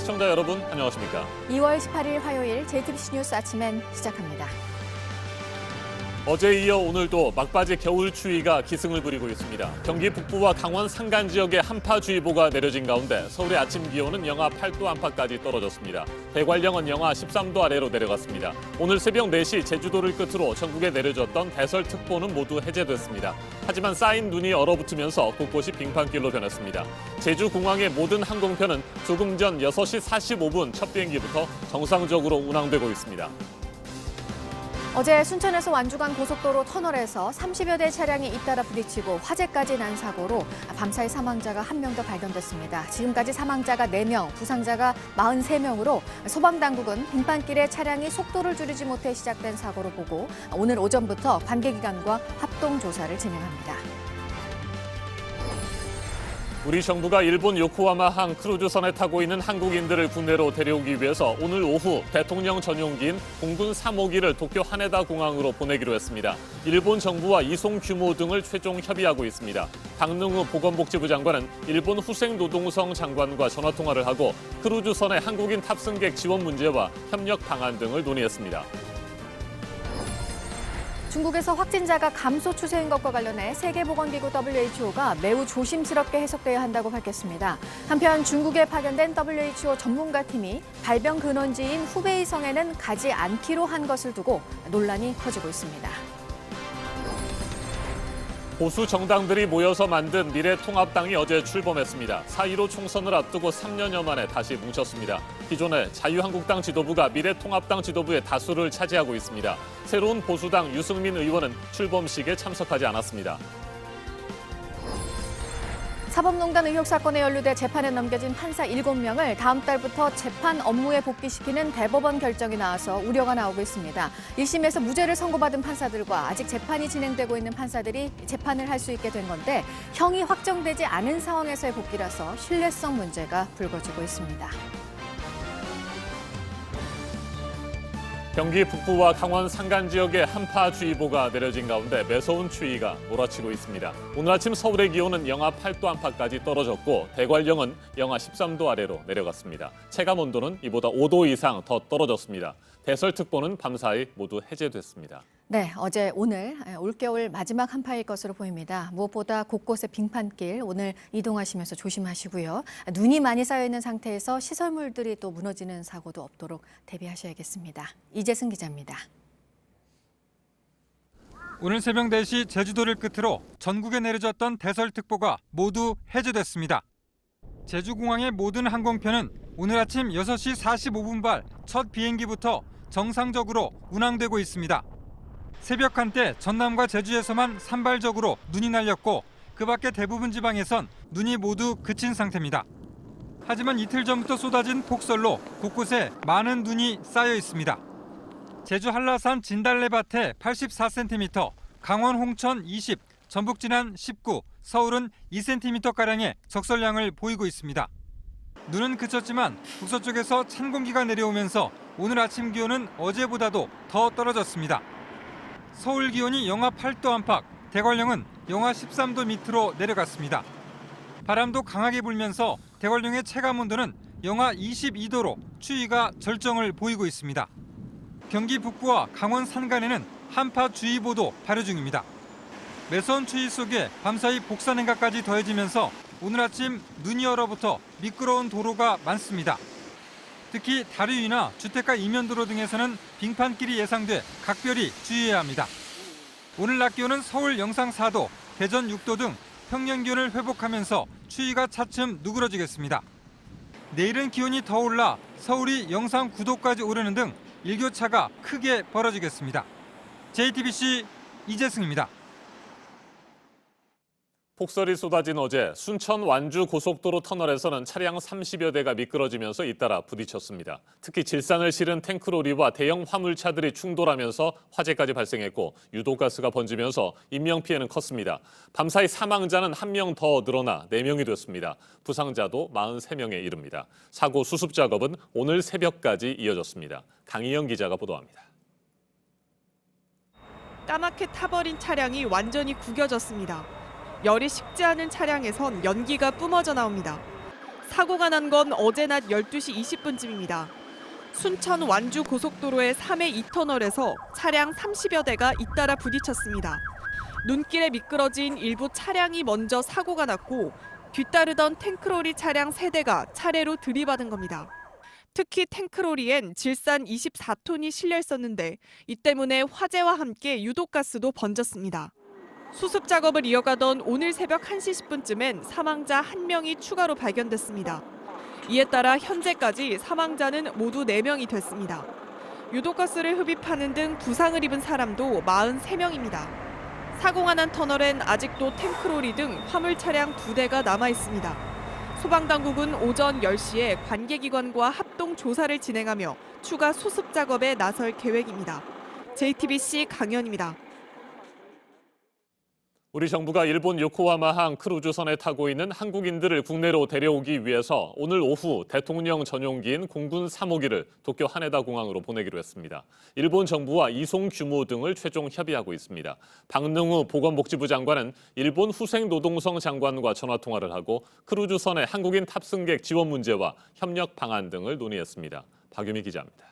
시청자 여러분 안녕하십니까? 2월 18일 화요일 JTBC 뉴스 아침엔 시작합니다. 어제에 이어 오늘도 막바지 겨울 추위가 기승을 부리고 있습니다. 경기 북부와 강원 산간 지역에 한파주의보가 내려진 가운데 서울의 아침 기온은 영하 8도 안팎까지 떨어졌습니다. 대관령은 영하 13도 아래로 내려갔습니다. 오늘 새벽 4시 제주도를 끝으로 전국에 내려졌던 대설특보는 모두 해제됐습니다. 하지만 쌓인 눈이 얼어붙으면서 곳곳이 빙판길로 변했습니다. 제주공항의 모든 항공편은 조금 전 6시 45분 첫 비행기부터 정상적으로 운항되고 있습니다. 어제 순천에서 완주 간 고속도로 터널에서 30여 대 차량이 잇따라 부딪히고 화재까지 난 사고로 밤사이 사망자가 1명 더 발견됐습니다. 지금까지 사망자가 4명, 부상자가 43명으로 소방당국은 빙판길에 차량이 속도를 줄이지 못해 시작된 사고로 보고 오늘 오전부터 관계기관과 합동조사를 진행합니다. 우리 정부가 일본 요코하마항 크루즈선에 타고 있는 한국인들을 국내로 데려오기 위해서 오늘 오후 대통령 전용기인 공군 3호기를 도쿄 하네다 공항으로 보내기로 했습니다. 일본 정부와 이송 규모 등을 최종 협의하고 있습니다. 박능우 보건복지부 장관은 일본 후생노동성 장관과 전화통화를 하고 크루즈선의 한국인 탑승객 지원 문제와 협력 방안 등을 논의했습니다. 중국에서 확진자가 감소 추세인 것과 관련해 세계보건기구 WHO가 매우 조심스럽게 해석돼야 한다고 밝혔습니다. 한편 중국에 파견된 WHO 전문가팀이 발병 근원지인 후베이 성에는 가지 않기로 한 것을 두고 논란이 커지고 있습니다. 보수 정당들이 모여서 만든 미래통합당이 어제 출범했습니다. 4.15 총선을 앞두고 3년여 만에 다시 뭉쳤습니다. 기존의 자유한국당 지도부가 미래통합당 지도부의 다수를 차지하고 있습니다. 새로운 보수당 유승민 의원은 출범식에 참석하지 않았습니다. 사법농단 의혹 사건에 연루돼 재판에 넘겨진 판사 7명을 다음 달부터 재판 업무에 복귀시키는 대법원 결정이 나와서 우려가 나오고 있습니다. 1심에서 무죄를 선고받은 판사들과 아직 재판이 진행되고 있는 판사들이 재판을 할 수 있게 된 건데 형이 확정되지 않은 상황에서의 복귀라서 신뢰성 문제가 불거지고 있습니다. 경기 북부와 강원 산간 지역에 한파주의보가 내려진 가운데 매서운 추위가 몰아치고 있습니다. 오늘 아침 서울의 기온은 영하 8도 안팎까지 떨어졌고 대관령은 영하 13도 아래로 내려갔습니다. 체감 온도는 이보다 5도 이상 더 떨어졌습니다. 대설특보는 밤사이 모두 해제됐습니다. 네, 어제 오늘 올겨울 마지막 한파일 것으로 보입니다. 무엇보다 곳곳에 빙판길 오늘 이동하시면서 조심하시고요. 눈이 많이 쌓여있는 상태에서 시설물들이 또 무너지는 사고도 없도록 대비하셔야겠습니다. 이재승 기자입니다. 오늘 새벽 4시 제주도를 끝으로 전국에 내려졌던 대설특보가 모두 해제됐습니다. 제주공항의 모든 항공편은 오늘 아침 6시 45분발 첫 비행기부터 정상적으로 운항되고 있습니다. 새벽 한때 전남과 제주에서만 산발적으로 눈이 날렸고 그 밖에 대부분 지방에선 눈이 모두 그친 상태입니다. 하지만 이틀 전부터 쏟아진 폭설로 곳곳에 많은 눈이 쌓여 있습니다. 제주 한라산 진달래밭에 84cm, 강원 홍천 20, 전북 진안 19, 서울은 2cm가량의 적설량을 보이고 있습니다. 눈은 그쳤지만 북서쪽에서 찬 공기가 내려오면서 오늘 아침 기온은 어제보다도 더 떨어졌습니다. 서울 기온이 영하 8도 안팎, 대관령은 영하 13도 밑으로 내려갔습니다. 바람도 강하게 불면서 대관령의 체감 온도는 영하 22도로 추위가 절정을 보이고 있습니다. 경기 북부와 강원 산간에는 한파주의보도 발효 중입니다. 매서운 추위 속에 밤사이 복사냉각까지 더해지면서 오늘 아침 눈이 얼어붙어 미끄러운 도로가 많습니다. 특히 다리 위나 주택가 이면도로 등에서는 빙판길이 예상돼 각별히 주의해야 합니다. 오늘 낮 기온은 서울 영상 4도, 대전 6도 등 평년 기온을 회복하면서 추위가 차츰 누그러지겠습니다. 내일은 기온이 더 올라 서울이 영상 9도까지 오르는 등 일교차가 크게 벌어지겠습니다. JTBC 이재승입니다. 폭설이 쏟아진 어제 순천 완주 고속도로 터널에서는 차량 30여 대가 미끄러지면서 잇따라 부딪혔습니다. 특히 질산을 실은 탱크로리와 대형 화물차들이 충돌하면서 화재까지 발생했고 유독가스가 번지면서 인명피해는 컸습니다. 밤사이 사망자는 1명 더 늘어나 4명이 됐습니다. 부상자도 43명에 이릅니다. 사고 수습 작업은 오늘 새벽까지 이어졌습니다. 강희영 기자가 보도합니다. 까맣게 타버린 차량이 완전히 구겨졌습니다. 열이 식지 않은 차량에선 연기가 뿜어져 나옵니다. 사고가 난 건 어제 낮 12시 20분쯤입니다. 순천 완주 고속도로의 3회 2터널에서 차량 30여 대가 잇따라 부딪혔습니다. 눈길에 미끄러진 일부 차량이 먼저 사고가 났고 뒤따르던 탱크로리 차량 3대가 차례로 들이받은 겁니다. 특히 탱크로리엔 질산 24톤이 실려 있었는데 이 때문에 화재와 함께 유독가스도 번졌습니다. 수습 작업을 이어가던 오늘 새벽 1시 10분쯤엔 사망자 1명이 추가로 발견됐습니다. 이에 따라 현재까지 사망자는 모두 4명이 됐습니다. 유독가스를 흡입하는 등 부상을 입은 사람도 43명입니다. 사고가 난 터널엔 아직도 탱크로리 등 화물 차량 2대가 남아 있습니다. 소방당국은 오전 10시에 관계기관과 합동 조사를 진행하며 추가 수습 작업에 나설 계획입니다. JTBC 강연입니다. 우리 정부가 일본 요코하마항 크루즈선에 타고 있는 한국인들을 국내로 데려오기 위해서 오늘 오후 대통령 전용기인 공군 3호기를 도쿄 하네다 공항으로 보내기로 했습니다. 일본 정부와 이송 규모 등을 최종 협의하고 있습니다. 박능우 보건복지부 장관은 일본 후생노동성 장관과 전화 통화를 하고 크루즈선의 한국인 탑승객 지원 문제와 협력 방안 등을 논의했습니다. 박유미 기자입니다.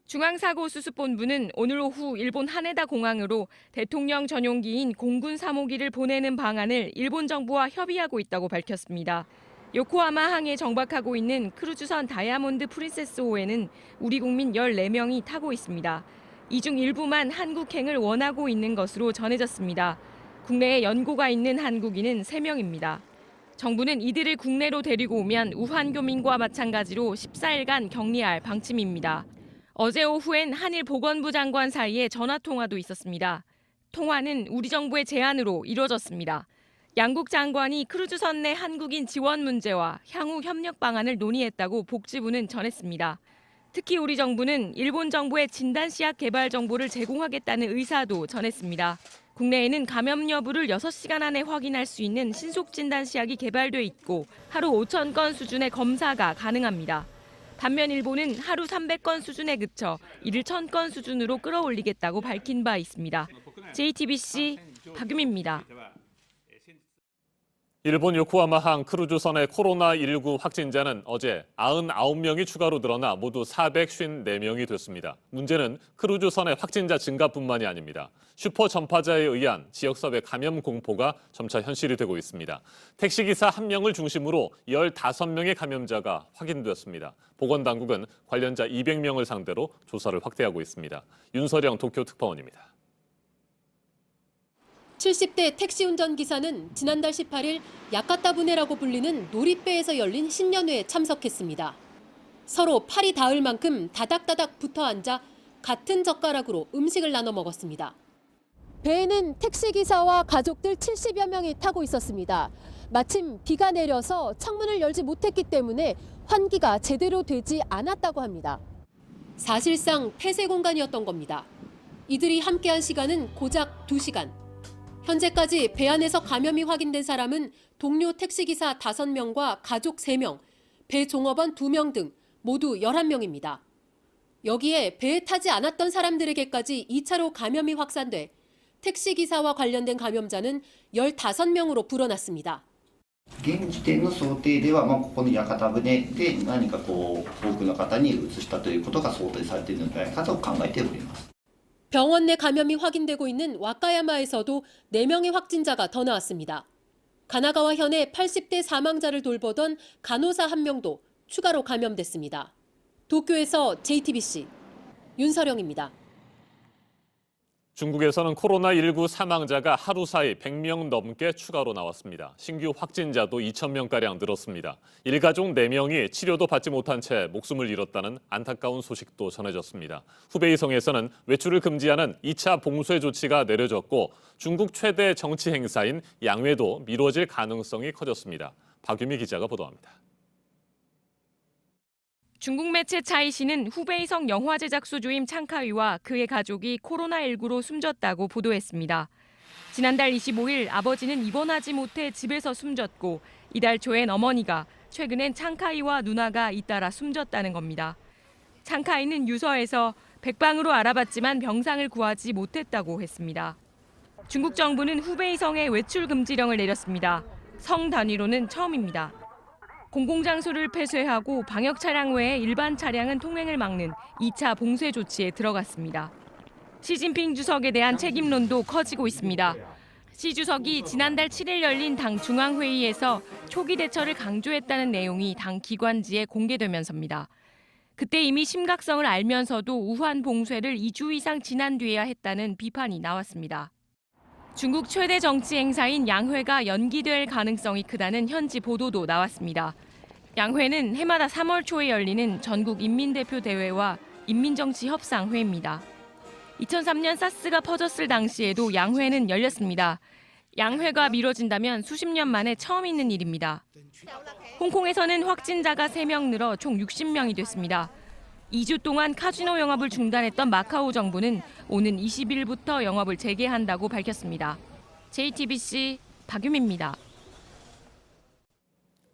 중앙사고수습본부는 오늘 오후 일본 하네다 공항으로 대통령 전용기인 공군 3호기를 보내는 방안을 일본 정부와 협의하고 있다고 밝혔습니다. 요코하마항에 정박하고 있는 크루즈선 다이아몬드 프린세스호에는 우리 국민 14명이 타고 있습니다. 이 중 일부만 한국행을 원하고 있는 것으로 전해졌습니다. 국내에 연고가 있는 한국인은 3명입니다. 정부는 이들을 국내로 데리고 오면 우한 교민과 마찬가지로 14일간 격리할 방침입니다. 어제 오후엔 한일 보건부 장관 사이에 전화통화도 있었습니다. 통화는 우리 정부의 제안으로 이루어졌습니다. 양국 장관이 크루즈선 내 한국인 지원 문제와 향후 협력 방안을 논의했다고 복지부는 전했습니다. 특히 우리 정부는 일본 정부의 진단시약 개발 정보를 제공하겠다는 의사도 전했습니다. 국내에는 감염 여부를 6시간 안에 확인할 수 있는 신속 진단시약이 개발돼 있고 하루 5,000건 수준의 검사가 가능합니다. 반면 일본은 하루 300건 수준에 그쳐 이를 1,000건 수준으로 끌어올리겠다고 밝힌 바 있습니다. JTBC 박유미입니다. 일본 요코하마항 크루즈선의 코로나19 확진자는 어제 99명이 추가로 늘어나 모두 454명이 됐습니다. 문제는 크루즈선의 확진자 증가뿐만이 아닙니다. 슈퍼 전파자에 의한 지역사회 감염 공포가 점차 현실이 되고 있습니다. 택시기사 1명을 중심으로 15명의 감염자가 확인됐습니다. 보건당국은 관련자 200명을 상대로 조사를 확대하고 있습니다. 윤서령 도쿄 특파원입니다. 70대 택시 운전기사는 지난달 18일 야카타부네라고 불리는 놀이배에서 열린 신년회에 참석했습니다. 서로 팔이 닿을 만큼 다닥다닥 붙어 앉아 같은 젓가락으로 음식을 나눠 먹었습니다. 배에는 택시기사와 가족들 70여 명이 타고 있었습니다. 마침 비가 내려서 창문을 열지 못했기 때문에 환기가 제대로 되지 않았다고 합니다. 사실상 폐쇄 공간이었던 겁니다. 이들이 함께한 시간은 고작 2시간. 현재까지 배 안에서 감염이 확인된 사람은 동료 택시기사 5명과 가족 3명, 배 종업원 2명 등 모두 11명입니다. 여기에 배에 타지 않았던 사람들에게까지 2차로 감염이 확산돼 택시기사와 관련된 감염자는 15명으로 불어났습니다. 現時点の想定では、ここの屋形船で何か多くの方に移したということが想定されているのではないかと考えております。 병원 내 감염이 확인되고 있는 와카야마에서도 4명의 확진자가 더 나왔습니다. 가나가와 현의 80대 사망자를 돌보던 간호사 1명도 추가로 감염됐습니다. 도쿄에서 JTBC 윤서령입니다. 중국에서는 코로나19 사망자가 하루 사이 100명 넘게 추가로 나왔습니다. 신규 확진자도 2,000명가량 늘었습니다. 일가족 4명이 치료도 받지 못한 채 목숨을 잃었다는 안타까운 소식도 전해졌습니다. 후베이성에서는 외출을 금지하는 2차 봉쇄 조치가 내려졌고 중국 최대 정치 행사인 양회도 미뤄질 가능성이 커졌습니다. 박유미 기자가 보도합니다. 중국 매체 차이시는 후베이성 영화 제작소 주임 창카위와 그의 가족이 코로나19로 숨졌다고 보도했습니다. 지난달 25일 아버지는 입원하지 못해 집에서 숨졌고 이달 초엔 어머니가, 최근엔 창카위와 누나가 잇따라 숨졌다는 겁니다. 창카위는 유서에서 백방으로 알아봤지만 병상을 구하지 못했다고 했습니다. 중국 정부는 후베이성에 외출 금지령을 내렸습니다. 성 단위로는 처음입니다. 공공장소를 폐쇄하고 방역 차량 외에 일반 차량은 통행을 막는 2차 봉쇄 조치에 들어갔습니다. 시진핑 주석에 대한 책임론도 커지고 있습니다. 시 주석이 지난달 7일 열린 당 중앙회의에서 초기 대처를 강조했다는 내용이 당 기관지에 공개되면서입니다. 그때 이미 심각성을 알면서도 우한 봉쇄를 2주 이상 지난 뒤에야 했다는 비판이 나왔습니다. 중국 최대 정치 행사인 양회가 연기될 가능성이 크다는 현지 보도도 나왔습니다. 양회는 해마다 3월 초에 열리는 전국 인민대표 대회와 인민정치협상회입니다. 2003년 사스가 퍼졌을 당시에도 양회는 열렸습니다. 양회가 미뤄진다면 수십 년 만에 처음 있는 일입니다. 홍콩에서는 확진자가 3명 늘어 총 60명이 됐습니다. 2주 동안 카지노 영업을 중단했던 마카오 정부는 오는 20일부터 영업을 재개한다고 밝혔습니다. JTBC 박유미입니다.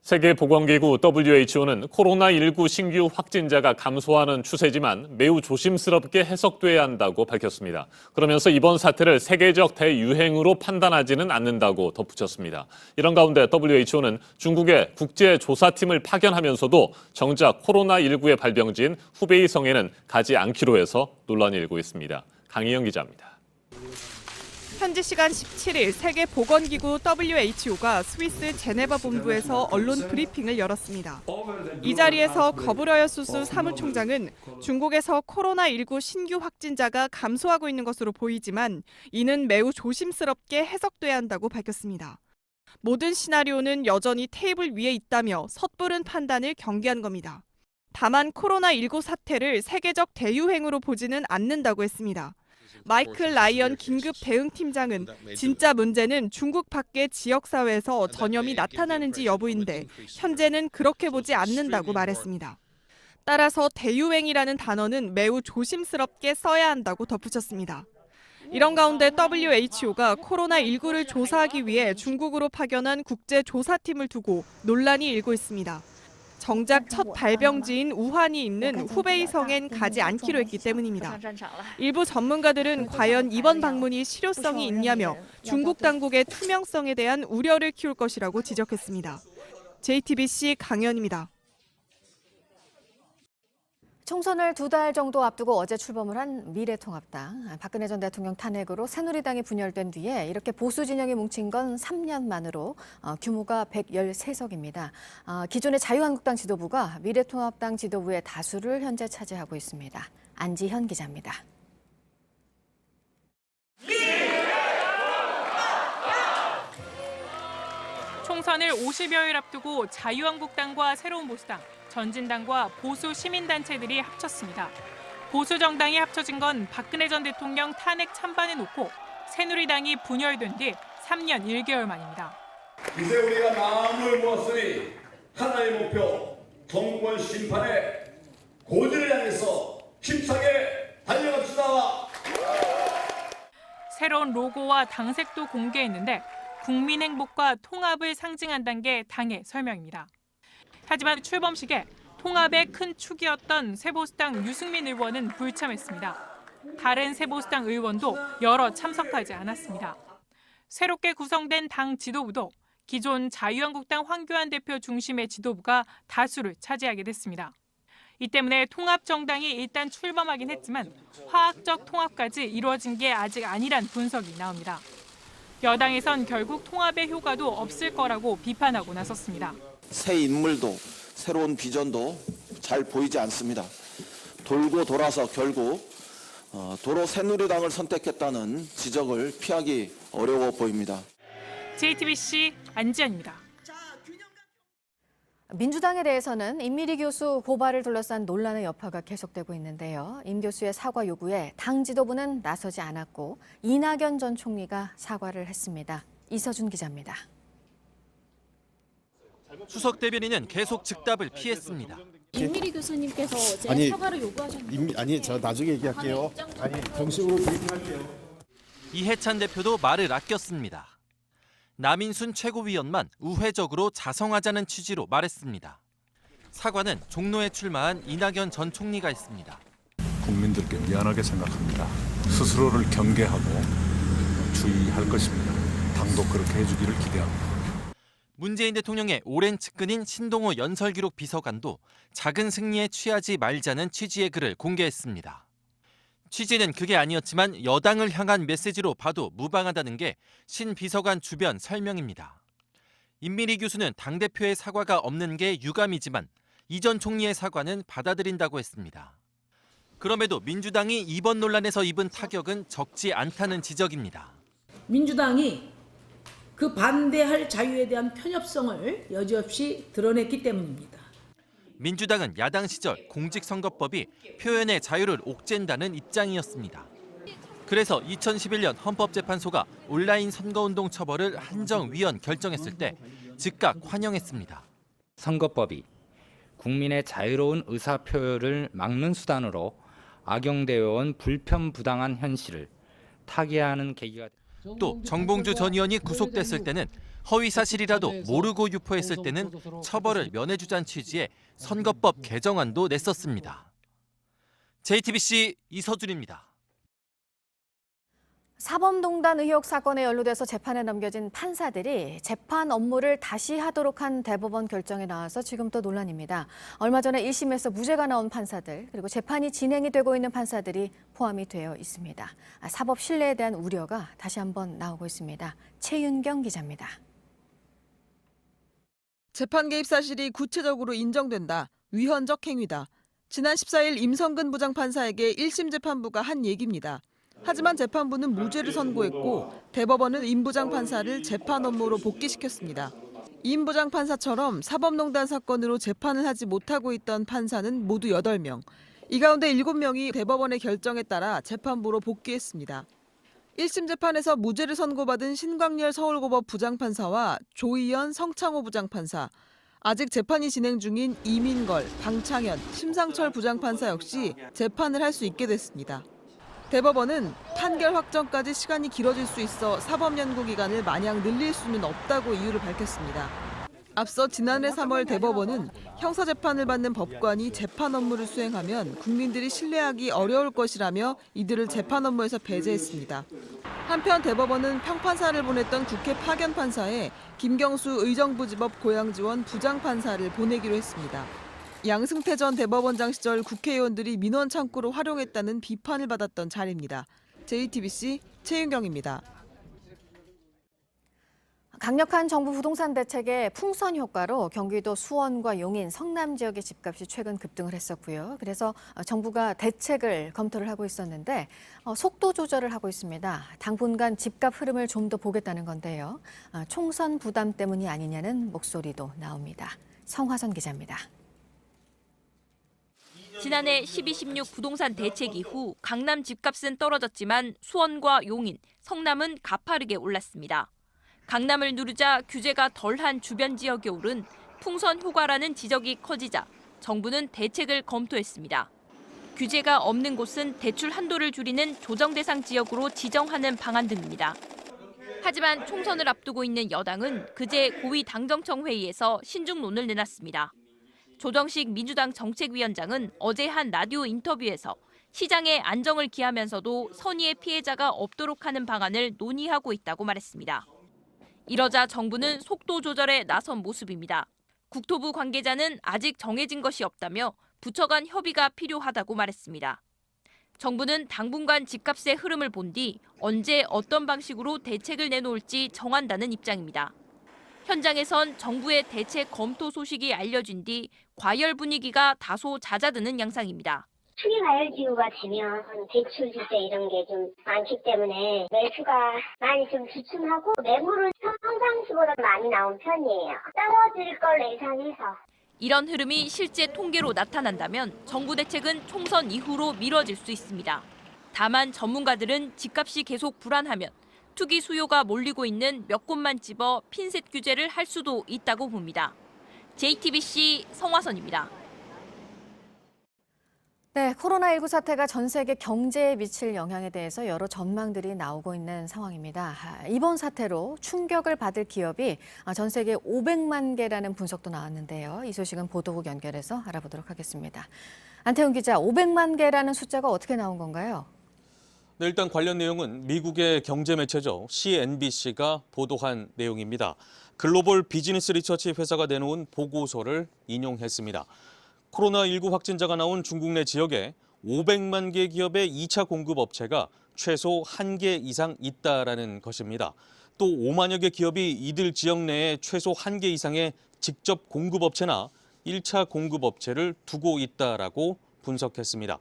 세계보건기구 WHO는 코로나19 신규 확진자가 감소하는 추세지만 매우 조심스럽게 해석돼야 한다고 밝혔습니다. 그러면서 이번 사태를 세계적 대유행으로 판단하지는 않는다고 덧붙였습니다. 이런 가운데 WHO는 중국의 국제조사팀을 파견하면서도 정작 코로나19의 발병지인 후베이 성에는 가지 않기로 해서 논란이 일고 있습니다. 강희영 기자입니다. 현지 시간 17일 세계보건기구 WHO가 스위스 제네바 본부에서 언론 브리핑을 열었습니다. 이 자리에서 거브러여수스 사무총장은 중국에서 코로나19 신규 확진자가 감소하고 있는 것으로 보이지만 이는 매우 조심스럽게 해석돼야 한다고 밝혔습니다. 모든 시나리오는 여전히 테이블 위에 있다며 섣부른 판단을 경계한 겁니다. 다만 코로나19 사태를 세계적 대유행으로 보지는 않는다고 했습니다. 마이클 라이언 긴급 대응팀장은 진짜 문제는 중국 밖의 지역사회에서 전염이 나타나는지 여부인데 현재는 그렇게 보지 않는다고 말했습니다. 따라서 대유행이라는 단어는 매우 조심스럽게 써야 한다고 덧붙였습니다. 이런 가운데 WHO가 코로나19를 조사하기 위해 중국으로 파견한 국제조사팀을 두고 논란이 일고 있습니다. 정작 첫 발병지인 우한이 있는 후베이 성엔 가지 않기로 했기 때문입니다. 일부 전문가들은 과연 이번 방문이 실효성이 있냐며 중국 당국의 투명성에 대한 우려를 키울 것이라고 지적했습니다. JTBC 강연입니다. 총선을 2달 정도 앞두고 어제 출범을 한 미래통합당. 박근혜 전 대통령 탄핵으로 새누리당이 분열된 뒤에 이렇게 보수 진영이 뭉친 건 3년 만으로 규모가 113석입니다. 기존의 자유한국당 지도부가 미래통합당 지도부의 다수를 현재 차지하고 있습니다. 안지현 기자입니다. 총선을 50여일 앞두고 자유한국당과 새로운 보수당, 전진당과 보수 시민단체들이 합쳤습니다. 보수 정당이 합쳐진 건 박근혜 전 대통령 탄핵 찬반에 놓고 새누리당이 분열된 뒤 3년 1개월 만입니다. 이제 우리가 마음을 모았으니 하나의 목표, 정권 심판의 고지를 향해서 힘차게 달려갑시다. 새로운 로고와 당색도 공개했는데 국민 행복과 통합을 상징한다는 게 당의 설명입니다. 하지만 출범식에 통합의 큰 축이었던 새보수당 유승민 의원은 불참했습니다. 다른 새보수당 의원도 여러 참석하지 않았습니다. 새롭게 구성된 당 지도부도 기존 자유한국당 황교안 대표 중심의 지도부가 다수를 차지하게 됐습니다. 이 때문에 통합정당이 일단 출범하긴 했지만 화학적 통합까지 이루어진 게 아직 아니란 분석이 나옵니다. 여당에선 결국 통합의 효과도 없을 거라고 비판하고 나섰습니다. 새 인물도 새로운 비전도 잘 보이지 않습니다. 돌고 돌아서 결국 도로 새누리당을 선택했다는 지적을 피하기 어려워 보입니다. JTBC 안지현입니다. 민주당에 대해서는 임미리 교수 고발을 둘러싼 논란의 여파가 계속되고 있는데요. 임 교수의 사과 요구에 당 지도부는 나서지 않았고 이낙연 전 총리가 사과를 했습니다. 이서준 기자입니다. 수석 대변인은 계속 즉답을 피했습니다. 임미리 교수님께서 제 사과를 요구하셨는데 저 나중에 얘기할게요. 정식으로 브리핑할게요. 이해찬 대표도 말을 아꼈습니다. 남인순 최고위원만 우회적으로 자성하자는 취지로 말했습니다. 사과는 종로에 출마한 이낙연 전 총리가 했습니다. 국민들께 미안하게 생각합니다. 스스로를 경계하고 주의할 것입니다. 당도 그렇게 해주기를 기대합니다. 문재인 대통령의 오랜 측근인 신동호 연설기록 비서관도 작은 승리에 취하지 말자는 취지의 글을 공개했습니다. 취지는 그게 아니었지만 여당을 향한 메시지로 봐도 무방하다는 게 신 비서관 주변 설명입니다. 임미리 교수는 당대표의 사과가 없는 게 유감이지만 이 전 총리의 사과는 받아들인다고 했습니다. 그럼에도 민주당이 이번 논란에서 입은 타격은 적지 않다는 지적입니다. 민주당이 그 반대할 자유에 대한 편협성을 여지없이 드러냈기 때문입니다. 민주당은 야당 시절 공직선거법이 표현의 자유를 옥죄한다는 입장이었습니다. 그래서 2011년 헌법재판소가 온라인 선거운동 처벌을 한정위원 결정했을 때 즉각 환영했습니다. 선거법이 국민의 자유로운 의사표현을 막는 수단으로 악용되어 온 불편부당한 현실을 타개하는 계기가 또 정봉주 전 의원이 구속됐을 때는 허위 사실이라도 모르고 유포했을 때는 처벌을 면해주자는 취지의 선거법 개정안도 냈었습니다. JTBC 이서준입니다. 사법농단 의혹 사건에 연루돼서 재판에 넘겨진 판사들이 재판 업무를 다시 하도록 한 대법원 결정에 나와서 지금 또 논란입니다. 얼마 전에 1심에서 무죄가 나온 판사들, 그리고 재판이 진행이 되고 있는 판사들이 포함이 되어 있습니다. 사법 신뢰에 대한 우려가 다시 한번 나오고 있습니다. 최윤경 기자입니다. 재판 개입 사실이 구체적으로 인정된다. 위헌적 행위다. 지난 14일 임성근 부장판사에게 1심 재판부가 한 얘기입니다. 하지만 재판부는 무죄를 선고했고 대법원은 임 부장판사를 재판 업무로 복귀시켰습니다. 임 부장판사처럼 사법농단 사건으로 재판을 하지 못하고 있던 판사는 모두 8명. 이 가운데 7명이 대법원의 결정에 따라 재판부로 복귀했습니다. 1심 재판에서 무죄를 선고받은 신광열 서울고법 부장판사와 조희연 성창호 부장판사, 아직 재판이 진행 중인 이민걸, 방창현, 심상철 부장판사 역시 재판을 할 수 있게 됐습니다. 대법원은 판결 확정까지 시간이 길어질 수 있어 사법연구기간을 마냥 늘릴 수는 없다고 이유를 밝혔습니다. 앞서 지난해 3월 대법원은 형사재판을 받는 법관이 재판 업무를 수행하면 국민들이 신뢰하기 어려울 것이라며 이들을 재판 업무에서 배제했습니다. 한편 대법원은 평판사를 보냈던 국회 파견판사에 김경수 의정부지법 고양지원 부장판사를 보내기로 했습니다. 양승태 전 대법원장 시절 국회의원들이 민원 창구로 활용했다는 비판을 받았던 자리입니다. JTBC 최윤경입니다. 강력한 정부 부동산 대책의 풍선 효과로 경기도 수원과 용인, 성남 지역의 집값이 최근 급등을 했었고요. 그래서 정부가 대책을 검토를 하고 있었는데 속도 조절을 하고 있습니다. 당분간 집값 흐름을 좀 더 보겠다는 건데요. 총선 부담 때문이 아니냐는 목소리도 나옵니다. 성화선 기자입니다. 지난해 12.16 부동산 대책 이후 강남 집값은 떨어졌지만 수원과 용인, 성남은 가파르게 올랐습니다. 강남을 누르자 규제가 덜한 주변 지역이 오른 풍선 효과라는 지적이 커지자 정부는 대책을 검토했습니다. 규제가 없는 곳은 대출 한도를 줄이는 조정 대상 지역으로 지정하는 방안 등입니다. 하지만 총선을 앞두고 있는 여당은 그제 고위 당정청 회의에서 신중론을 내놨습니다. 조정식 민주당 정책위원장은 어제 한 라디오 인터뷰에서 시장의 안정을 기하면서도 선의의 피해자가 없도록 하는 방안을 논의하고 있다고 말했습니다. 이러자 정부는 속도 조절에 나선 모습입니다. 국토부 관계자는 아직 정해진 것이 없다며 부처 간 협의가 필요하다고 말했습니다. 정부는 당분간 집값의 흐름을 본 뒤 언제 어떤 방식으로 대책을 내놓을지 정한다는 입장입니다. 현장에선 정부의 대책 검토 소식이 알려진 뒤 과열 분위기가 다소 잦아드는 양상입니다. 초기 과열지구가 되면 대출 주제 이런 게 좀 많기 때문에 매수가 많이 좀 주춤하고 매물은 평상시보다 많이 나온 편이에요. 떨어질 걸 예상해서. 이런 흐름이 실제 통계로 나타난다면 정부 대책은 총선 이후로 미뤄질 수 있습니다. 다만 전문가들은 집값이 계속 불안하면 투기 수요가 몰리고 있는 몇 곳만 집어 핀셋 규제를 할 수도 있다고 봅니다. JTBC 성화선입니다. 네, 코로나19 사태가 전 세계 경제에 미칠 영향에 대해서 여러 전망들이 나오고 있는 상황입니다. 이번 사태로 충격을 받을 기업이 전 세계 500만 개라는 분석도 나왔는데요. 이 소식은 보도국 연결해서 알아보도록 하겠습니다. 안태훈 기자, 500만 개라는 숫자가 어떻게 나온 건가요? 네, 일단 관련 내용은 미국의 경제 매체죠. CNBC가 보도한 내용입니다. 글로벌 비즈니스 리서치 회사가 내놓은 보고서를 인용했습니다. 코로나19 확진자가 나온 중국 내 지역에 500만 개 기업의 2차 공급 업체가 최소 1개 이상 있다라는 것입니다. 또 5만여 개 기업이 이들 지역 내에 최소 1개 이상의 직접 공급 업체나 1차 공급 업체를 두고 있다라고 분석했습니다.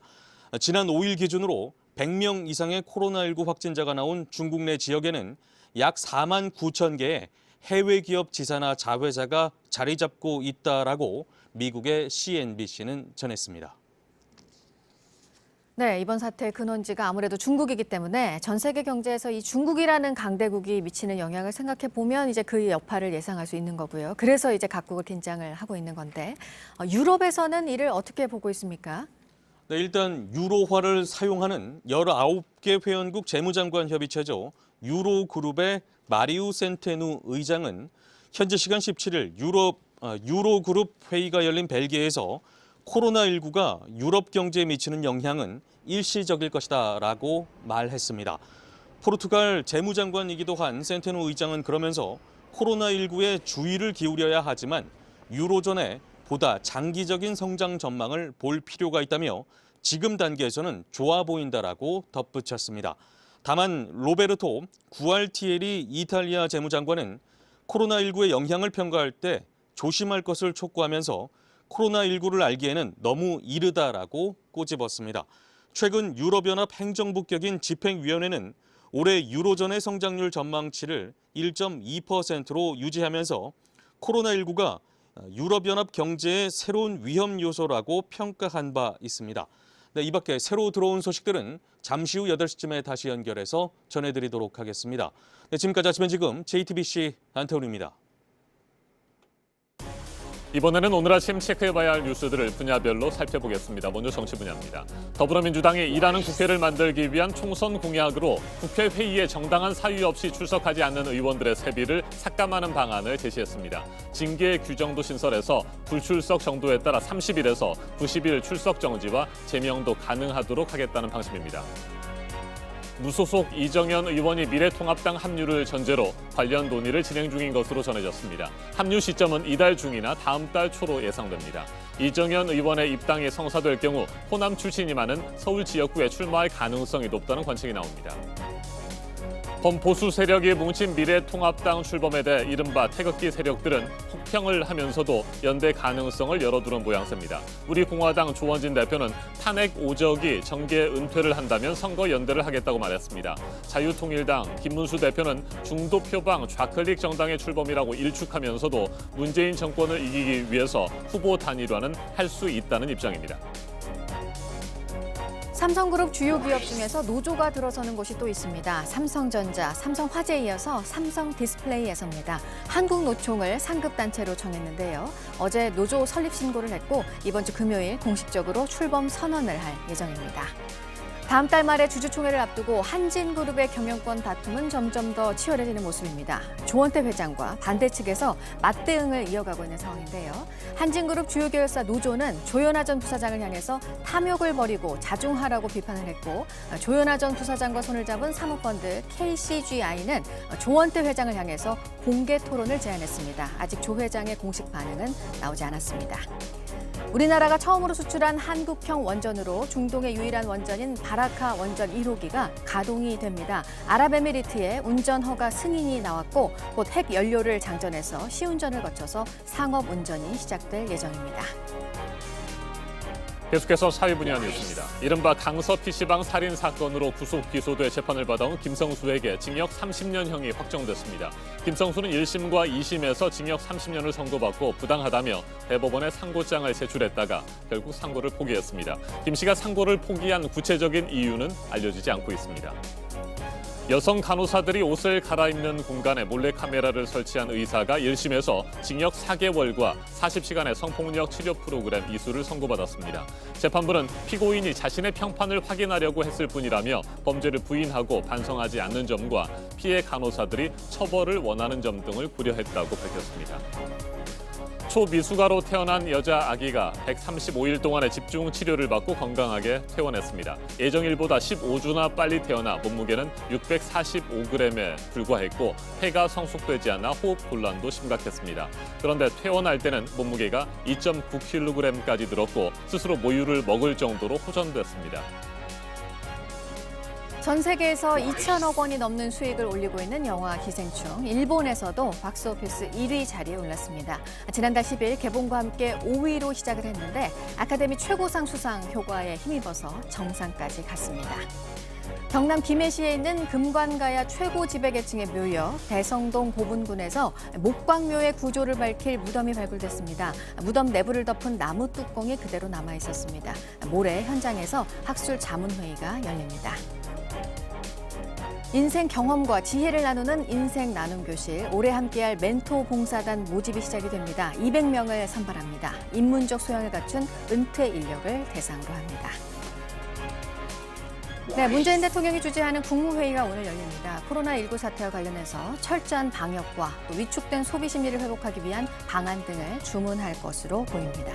지난 5일 기준으로 100명 이상의 코로나19 확진자가 나온 중국 내 지역에는 약 4만 9천 개의 해외 기업 지사나 자회사가 자리 잡고 있다라고 미국의 CNBC는 전했습니다. 네, 이번 사태의 근원지가 아무래도 중국이기 때문에 전 세계 경제에서 이 중국이라는 강대국이 미치는 영향을 생각해 보면 이제 그 여파를 예상할 수 있는 거고요. 그래서 이제 각국을 긴장을 하고 있는 건데 유럽에서는 이를 어떻게 보고 있습니까? 네, 일단 유로화를 사용하는 19개 회원국 재무장관 협의체죠. 유로그룹의 마리우 센테누 의장은 현지 시간 17일 유로그룹 회의가 열린 벨기에에서 코로나19가 유럽 경제에 미치는 영향은 일시적일 것이다라고 말했습니다. 포르투갈 재무장관이기도 한 센테누 의장은 그러면서 코로나19에 주의를 기울여야 하지만 유로존에 보다 장기적인 성장 전망을 볼 필요가 있다며 지금 단계에서는 좋아 보인다라고 덧붙였습니다. 다만 로베르토 구알티에리 이탈리아 재무장관은 코로나19의 영향을 평가할 때 조심할 것을 촉구하면서 코로나19를 알기에는 너무 이르다라고 꼬집었습니다. 최근 유럽연합 행정부 격인 집행위원회는 올해 유로존의 성장률 전망치를 1.2%로 유지하면서 코로나19가 유럽연합 경제의 새로운 위험 요소라고 평가한 바 있습니다. 네, 이 밖에 새로 들어온 소식들은 잠시 후 8시쯤에 다시 연결해서 전해드리도록 하겠습니다. 네, 지금까지 아침엔 지금 JTBC 안태훈입니다. 이번에는 오늘 아침 체크해봐야 할 뉴스들을 분야별로 살펴보겠습니다. 먼저 정치 분야입니다. 더불어민주당이 일하는 국회를 만들기 위한 총선 공약으로 국회 회의에 정당한 사유 없이 출석하지 않는 의원들의 세비를 삭감하는 방안을 제시했습니다. 징계 규정도 신설해서 불출석 정도에 따라 30일에서 90일 출석 정지와 제명도 가능하도록 하겠다는 방침입니다. 무소속 이정현 의원이 미래통합당 합류를 전제로 관련 논의를 진행 중인 것으로 전해졌습니다. 합류 시점은 이달 중이나 다음 달 초로 예상됩니다. 이정현 의원의 입당이 성사될 경우 호남 출신이 많은 서울 지역구에 출마할 가능성이 높다는 관측이 나옵니다. 범보수 세력이 뭉친 미래통합당 출범에 대해 이른바 태극기 세력들은 혹평을 하면서도 연대 가능성을 열어두는 모양새입니다. 우리 공화당 조원진 대표는 탄핵 오적이 정계 은퇴를 한다면 선거 연대를 하겠다고 말했습니다. 자유통일당 김문수 대표는 중도 표방 좌클릭 정당의 출범이라고 일축하면서도 문재인 정권을 이기기 위해서 후보 단일화는 할 수 있다는 입장입니다. 삼성그룹 주요 기업 중에서 노조가 들어서는 곳이 또 있습니다. 삼성전자, 삼성화재에 이어서 삼성디스플레이에서입니다. 한국노총을 상급단체로 정했는데요. 어제 노조 설립 신고를 했고 이번 주 금요일 공식적으로 출범 선언을 할 예정입니다. 다음 달 말에 주주총회를 앞두고 한진그룹의 경영권 다툼은 점점 더 치열해지는 모습입니다. 조원태 회장과 반대 측에서 맞대응을 이어가고 있는 상황인데요. 한진그룹 주요 계열사 노조는 조현아 전 부사장을 향해서 탐욕을 버리고 자중하라고 비판을 했고 조현아 전 부사장과 손을 잡은 사모펀드 KCGI는 조원태 회장을 향해서 공개 토론을 제안했습니다. 아직 조 회장의 공식 반응은 나오지 않았습니다. 우리나라가 처음으로 수출한 한국형 원전으로 중동의 유일한 원전인 바라카 원전 1호기가 가동이 됩니다. 아랍에미리트의 운전 허가 승인이 나왔고 곧 핵 연료를 장전해서 시운전을 거쳐서 상업 운전이 시작될 예정입니다. 계속해서 사회 분야 뉴스입니다. 이른바 강서 PC방 살인 사건으로 구속 기소돼 재판을 받아온 김성수에게 징역 30년형이 확정됐습니다. 김성수는 1심과 2심에서 징역 30년을 선고받고 부당하다며 대법원에 상고장을 제출했다가 결국 상고를 포기했습니다. 김 씨가 상고를 포기한 구체적인 이유는 알려지지 않고 있습니다. 여성 간호사들이 옷을 갈아입는 공간에 몰래카메라를 설치한 의사가 1심에서 징역 4개월과 40시간의 성폭력 치료 프로그램 이수를 선고받았습니다. 재판부는 피고인이 자신의 평판을 확인하려고 했을 뿐이라며 범죄를 부인하고 반성하지 않는 점과 피해 간호사들이 처벌을 원하는 점 등을 고려했다고 밝혔습니다. 초미숙아로 태어난 여자 아기가 135일 동안의 집중 치료를 받고 건강하게 퇴원했습니다. 예정일보다 15주나 빨리 태어나 몸무게는 645g에 불과했고 폐가 성숙되지 않아 호흡 곤란도 심각했습니다. 그런데 퇴원할 때는 몸무게가 2.9kg까지 늘었고 스스로 모유를 먹을 정도로 호전됐습니다. 전 세계에서 2천억 원이 넘는 수익을 올리고 있는 영화 기생충. 일본에서도 박스오피스 1위 자리에 올랐습니다. 지난달 10일 개봉과 함께 5위로 시작을 했는데 아카데미 최고상 수상 효과에 힘입어서 정상까지 갔습니다. 경남 김해시에 있는 금관가야 최고 지배계층의 묘역 대성동 고분군에서 목광묘의 구조를 밝힐 무덤이 발굴됐습니다. 무덤 내부를 덮은 나무 뚜껑이 그대로 남아 있었습니다. 모레 현장에서 학술 자문회의가 열립니다. 인생 경험과 지혜를 나누는 인생 나눔 교실. 올해 함께할 멘토 봉사단 모집이 시작이 됩니다. 200명을 선발합니다. 인문적 소양을 갖춘 은퇴 인력을 대상으로 합니다. 네, 문재인 대통령이 주재하는 국무회의가 오늘 열립니다. 코로나19 사태와 관련해서 철저한 방역과 또 위축된 소비 심리를 회복하기 위한 방안 등을 주문할 것으로 보입니다.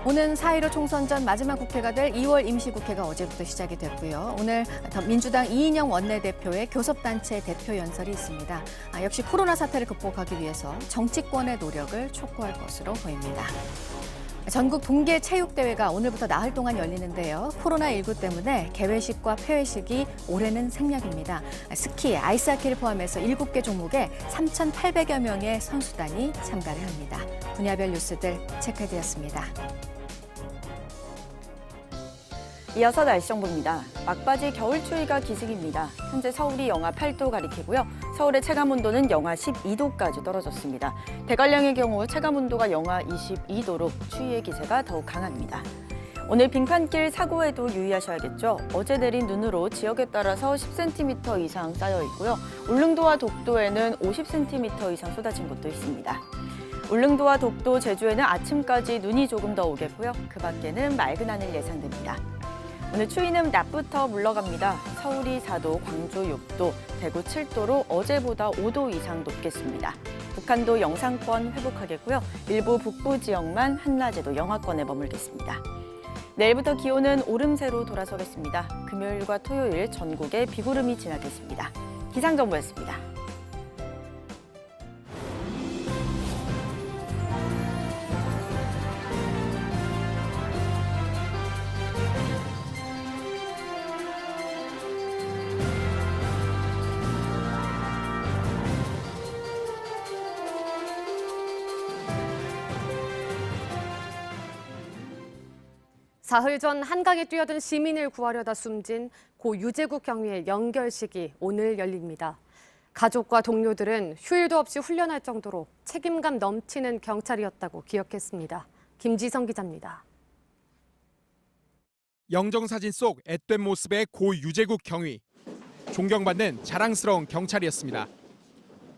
오는 4.15 총선 전 마지막 국회가 될 2월 임시국회가 어제부터 시작이 됐고요. 오늘 민주당 이인영 원내대표의 교섭단체 대표 연설이 있습니다. 역시 코로나 사태를 극복하기 위해서 정치권의 노력을 촉구할 것으로 보입니다. 전국 동계체육대회가 오늘부터 나흘 동안 열리는데요. 코로나19 때문에 개회식과 폐회식이 올해는 생략입니다. 스키, 아이스하키를 포함해서 7개 종목에 3,800여 명의 선수단이 참가를 합니다. 분야별 뉴스들 체크해드렸습니다. 이어서 날씨 정보입니다. 막바지 겨울 추위가 기승입니다. 현재 서울이 영하 8도 가리키고요. 서울의 체감온도는 영하 12도까지 떨어졌습니다. 대관령의 경우 체감온도가 영하 22도로 추위의 기세가 더욱 강합니다. 오늘 빙판길 사고에도 유의하셔야겠죠. 어제 내린 눈으로 지역에 따라서 10cm 이상 쌓여 있고요. 울릉도와 독도에는 50cm 이상 쏟아진 곳도 있습니다. 울릉도와 독도, 제주에는 아침까지 눈이 조금 더 오겠고요. 그 밖에는 맑은 하늘 예상됩니다. 오늘 추위는 낮부터 물러갑니다. 서울이 4도, 광주 6도, 대구 7도로 어제보다 5도 이상 높겠습니다. 북한도 영상권 회복하겠고요. 일부 북부 지역만 한낮에도 영하권에 머물겠습니다. 내일부터 기온은 오름세로 돌아서겠습니다. 금요일과 토요일 전국에 비구름이 지나겠습니다. 기상정보였습니다. 사흘 전 한강에 뛰어든 시민을 구하려다 숨진 고 유재국 경위의 연결식이 오늘 열립니다. 가족과 동료들은 휴일도 없이 훈련할 정도로 책임감 넘치는 경찰이었다고 기억했습니다. 김지성 기자입니다. 영정사진 속 앳된 모습의 고 유재국 경위. 존경받는 자랑스러운 경찰이었습니다.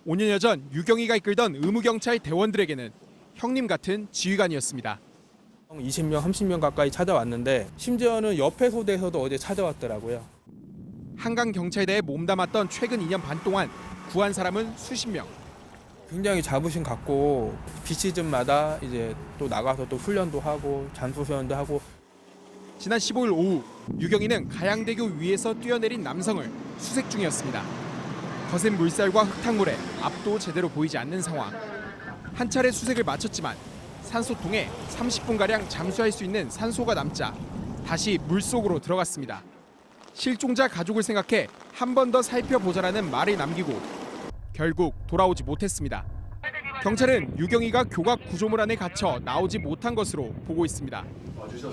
5년여 전 유경위가 이끌던 의무경찰 대원들에게는 형님 같은 지휘관이었습니다. 20명, 30명 가까이 찾아왔는데 심지어는 옆에 소대에서도 어제 찾아왔더라고요. 한강경찰대에 몸담았던 최근 2년 반 동안 구한 사람은 수십 명. 굉장히 자부심 갖고 비시즌마다 이제 또 나가서 또 훈련도 하고 잔수수련도 하고. 지난 15일 오후 유경위는 가양대교 위에서 뛰어내린 남성을 수색 중이었습니다. 거센 물살과 흙탕물에 앞도 제대로 보이지 않는 상황. 한 차례 수색을 마쳤지만 산소통에 30분가량 잠수할 수 있는 산소가 남자 다시 물속으로 들어갔습니다. 실종자 가족을 생각해 한 번 더 살펴보자라는 말을 남기고 결국 돌아오지 못했습니다. 경찰은 유경위가 교각 구조물 안에 갇혀 나오지 못한 것으로 보고 있습니다.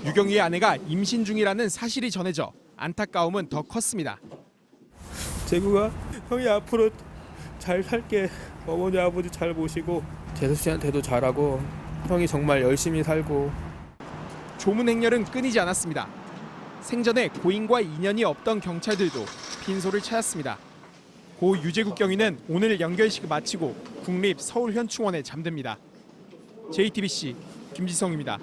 유경위의 아내가 임신 중이라는 사실이 전해져 안타까움은 더 컸습니다. 재구가 형이 앞으로 잘 살게 어머니 아버지 잘 모시고 재수 씨한테도 잘하고 형이 정말 열심히 살고. 조문 행렬은 끊이지 않았습니다. 생전에 고인과 인연이 없던 경찰들도 빈소를 찾았습니다. 고 유재국 경위는 오늘 연결식을 마치고 국립 서울현충원에 잠듭니다. JTBC 김지성입니다.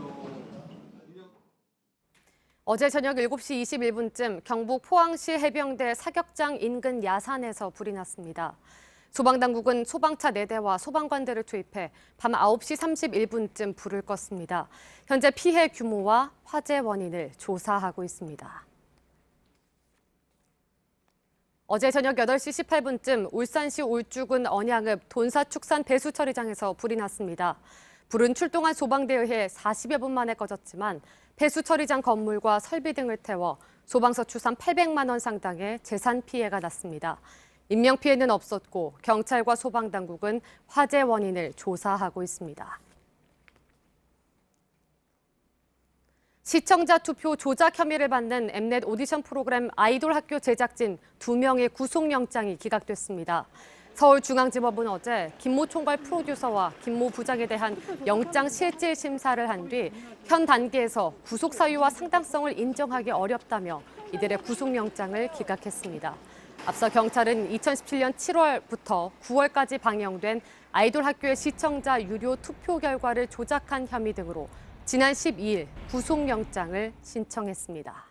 어제 저녁 7시 21분쯤 경북 포항시 해병대 사격장 인근 야산에서 불이 났습니다. 소방당국은 소방차 4대와 소방관대를 투입해 밤 9시 31분쯤 불을 껐습니다. 현재 피해 규모와 화재 원인을 조사하고 있습니다. 어제 저녁 8시 18분쯤 울산시 울주군 언양읍 돈사축산 배수처리장에서 불이 났습니다. 불은 출동한 소방대에 의해 40여 분 만에 꺼졌지만 배수처리장 건물과 설비 등을 태워 소방서 추산 800만 원 상당의 재산 피해가 났습니다. 인명피해는 없었고 경찰과 소방당국은 화재 원인을 조사하고 있습니다. 시청자 투표 조작 혐의를 받는 엠넷 오디션 프로그램 아이돌 학교 제작진 2명의 구속영장이 기각됐습니다. 서울중앙지법은 어제 김모 총괄 프로듀서와 김모 부장에 대한 영장 실질 심사를 한 뒤 현 단계에서 구속 사유와 상당성을 인정하기 어렵다며 이들의 구속영장을 기각했습니다. 앞서 경찰은 2017년 7월부터 9월까지 방영된 아이돌 학교의 시청자 유료 투표 결과를 조작한 혐의 등으로 지난 12일 구속영장을 신청했습니다.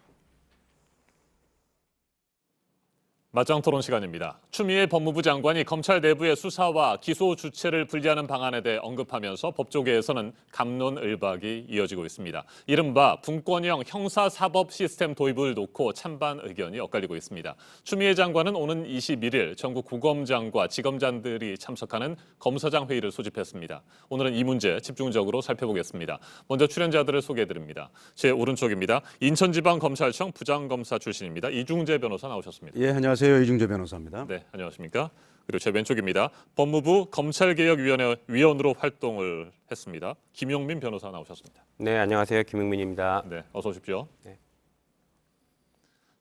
맞짱 토론 시간입니다. 추미애 법무부 장관이 검찰 내부의 수사와 기소 주체를 분리하는 방안에 대해 언급하면서 법조계에서는 갑론을박이 이어지고 있습니다. 이른바 분권형 형사사법 시스템 도입을 놓고 찬반 의견이 엇갈리고 있습니다. 추미애 장관은 오는 21일 전국 고검장과 지검장들이 참석하는 검사장 회의를 소집했습니다. 오늘은 이 문제 집중적으로 살펴보겠습니다. 먼저 출연자들을 소개해드립니다. 제 오른쪽입니다. 인천지방검찰청 부장검사 출신입니다. 이중재 변호사 나오셨습니다. 예, 안녕하세요. 이중재 변호사입니다. 네, 안녕하십니까? 그리고 제 왼쪽입니다. 법무부 검찰개혁위원회 위원으로 활동을 했습니다. 김용민 변호사 나오셨습니다. 네, 안녕하세요. 김용민입니다. 네, 어서 오십시오. 네.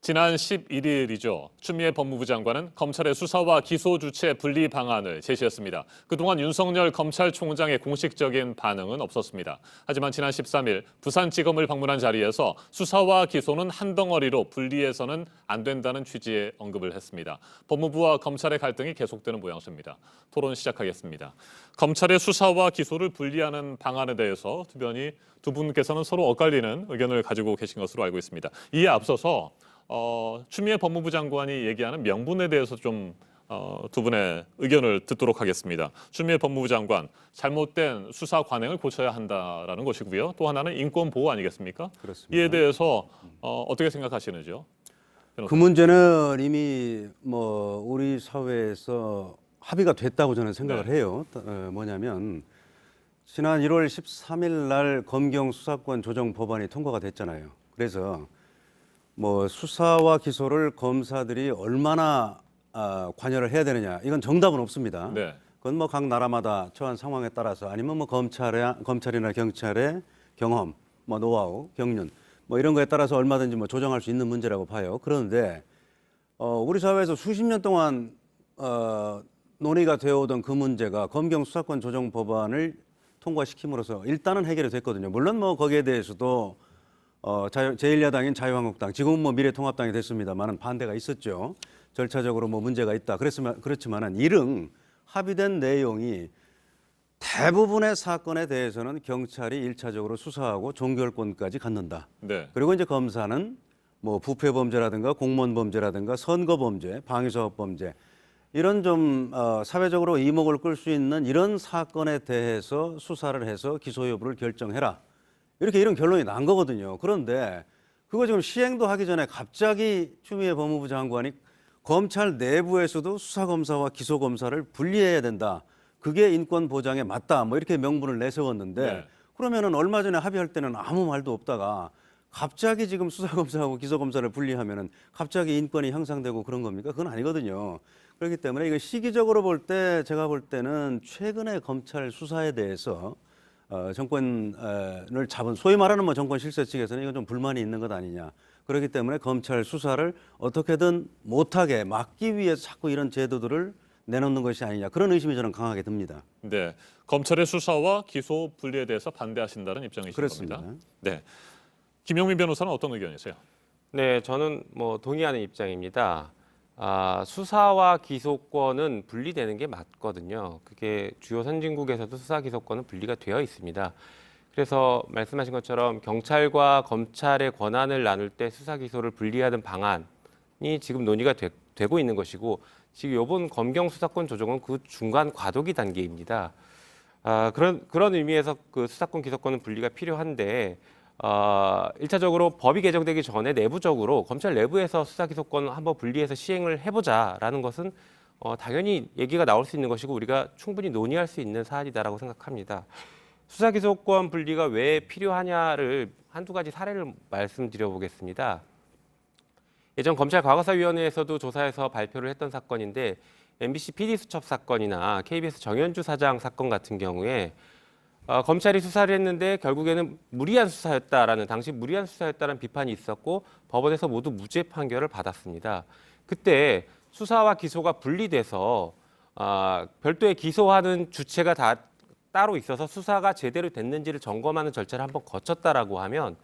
지난 11일이죠. 추미애 법무부 장관은 검찰의 수사와 기소 주체 분리 방안을 제시했습니다. 그동안 윤석열 검찰총장의 공식적인 반응은 없었습니다. 하지만 지난 13일 부산지검을 방문한 자리에서 수사와 기소는 한 덩어리로 분리해서는 안 된다는 취지의 언급을 했습니다. 법무부와 검찰의 갈등이 계속되는 모양새입니다. 토론 시작하겠습니다. 검찰의 수사와 기소를 분리하는 방안에 대해서 두 분께서는 서로 엇갈리는 의견을 가지고 계신 것으로 알고 있습니다. 이에 앞서서 추미애 법무부 장관이 얘기하는 명분에 대해서 좀 두 분의 의견을 듣도록 하겠습니다. 추미애 법무부 장관, 잘못된 수사 관행을 고쳐야 한다라는 것이고요. 또 하나는 인권 보호 아니겠습니까? 그렇습니다. 이에 대해서 어떻게 생각하시는지요? 그 문제는 이미 우리 사회에서 합의가 됐다고 저는 생각을 해요. 뭐냐면 지난 1월 13일 날 검경 수사권 조정 법안이 통과가 됐잖아요. 그래서 수사와 기소를 검사들이 얼마나 관여를 해야 되느냐, 이건 정답은 없습니다. 네. 그건 각 나라마다 처한 상황에 따라서 아니면 검찰이나 경찰의 경험, 노하우, 경륜 이런 거에 따라서 얼마든지 조정할 수 있는 문제라고 봐요. 그런데 우리 사회에서 수십 년 동안 논의가 되어오던 그 문제가 검경 수사권 조정 법안을 통과시킴으로써 일단은 해결이 됐거든요. 물론 거기에 대해서도 제1야당인 자유한국당, 지금은 미래통합당이 됐습니다만 반대가 있었죠. 절차적으로 문제가 있다. 그렇지만은 이른 합의된 내용이 대부분의 사건에 대해서는 경찰이 1차적으로 수사하고 종결권까지 갖는다. 네. 그리고 이제 검사는 부패 범죄라든가 공무원 범죄라든가 선거 범죄, 방위사업 범죄 이런 좀 사회적으로 이목을 끌 수 있는 이런 사건에 대해서 수사를 해서 기소 여부를 결정해라. 이런 결론이 난 거거든요. 그런데 그거 지금 시행도 하기 전에 갑자기 추미애 법무부 장관이 검찰 내부에서도 수사검사와 기소검사를 분리해야 된다. 그게 인권 보장에 맞다. 이렇게 명분을 내세웠는데 네. 그러면은 얼마 전에 합의할 때는 아무 말도 없다가 갑자기 지금 수사검사하고 기소검사를 분리하면은 갑자기 인권이 향상되고 그런 겁니까? 그건 아니거든요. 그렇기 때문에 이거 시기적으로 볼 때 제가 볼 때는 최근에 검찰 수사에 대해서 정권을 잡은 소위 말하는 정권 실세 측에서는 이건 좀 불만이 있는 것 아니냐. 그렇기 때문에 검찰 수사를 어떻게든 못하게 막기 위해서 자꾸 이런 제도들을 내놓는 것이 아니냐. 그런 의심이 저는 강하게 듭니다. 네, 검찰의 수사와 기소 분리에 대해서 반대하신다는 입장이신 그렇습니다. 겁니다. 네, 김용민 변호사는 어떤 의견이세요? 네, 저는 동의하는 입장입니다. 수사와 기소권은 분리되는 게 맞거든요. 그게 주요 선진국에서도 수사 기소권은 분리가 되어 있습니다. 그래서 말씀하신 것처럼 경찰과 검찰의 권한을 나눌 때 수사 기소를 분리하는 방안이 지금 논의가 되고 있는 것이고 지금 이번 검경 수사권 조정은 그 중간 과도기 단계입니다. 그런 의미에서 그 수사권 기소권은 분리가 필요한데 1차적으로 법이 개정되기 전에 내부적으로 검찰 내부에서 수사 기소권 한번 분리해서 시행을 해보자라는 것은 당연히 얘기가 나올 수 있는 것이고 우리가 충분히 논의할 수 있는 사안이다라고 생각합니다. 수사 기소권 분리가 왜 필요하냐를 한두 가지 사례를 말씀드려 보겠습니다. 예전 검찰 과거사위원회에서도 조사해서 발표를 했던 사건인데 MBC PD수첩 사건이나 KBS 정현주 사장 사건 같은 경우에 검찰이 수사를 했는데 결국에는 무리한 수사였다라는 당시 무리한 수사였다는 비판이 있었고 법원에서 모두 무죄 판결을 받았습니다. 그때 수사와 기소가 분리돼서 별도의 기소하는 주체가 다 따로 있어서 수사가 제대로 됐는지를 점검하는 절차를 한번 거쳤다라고 하면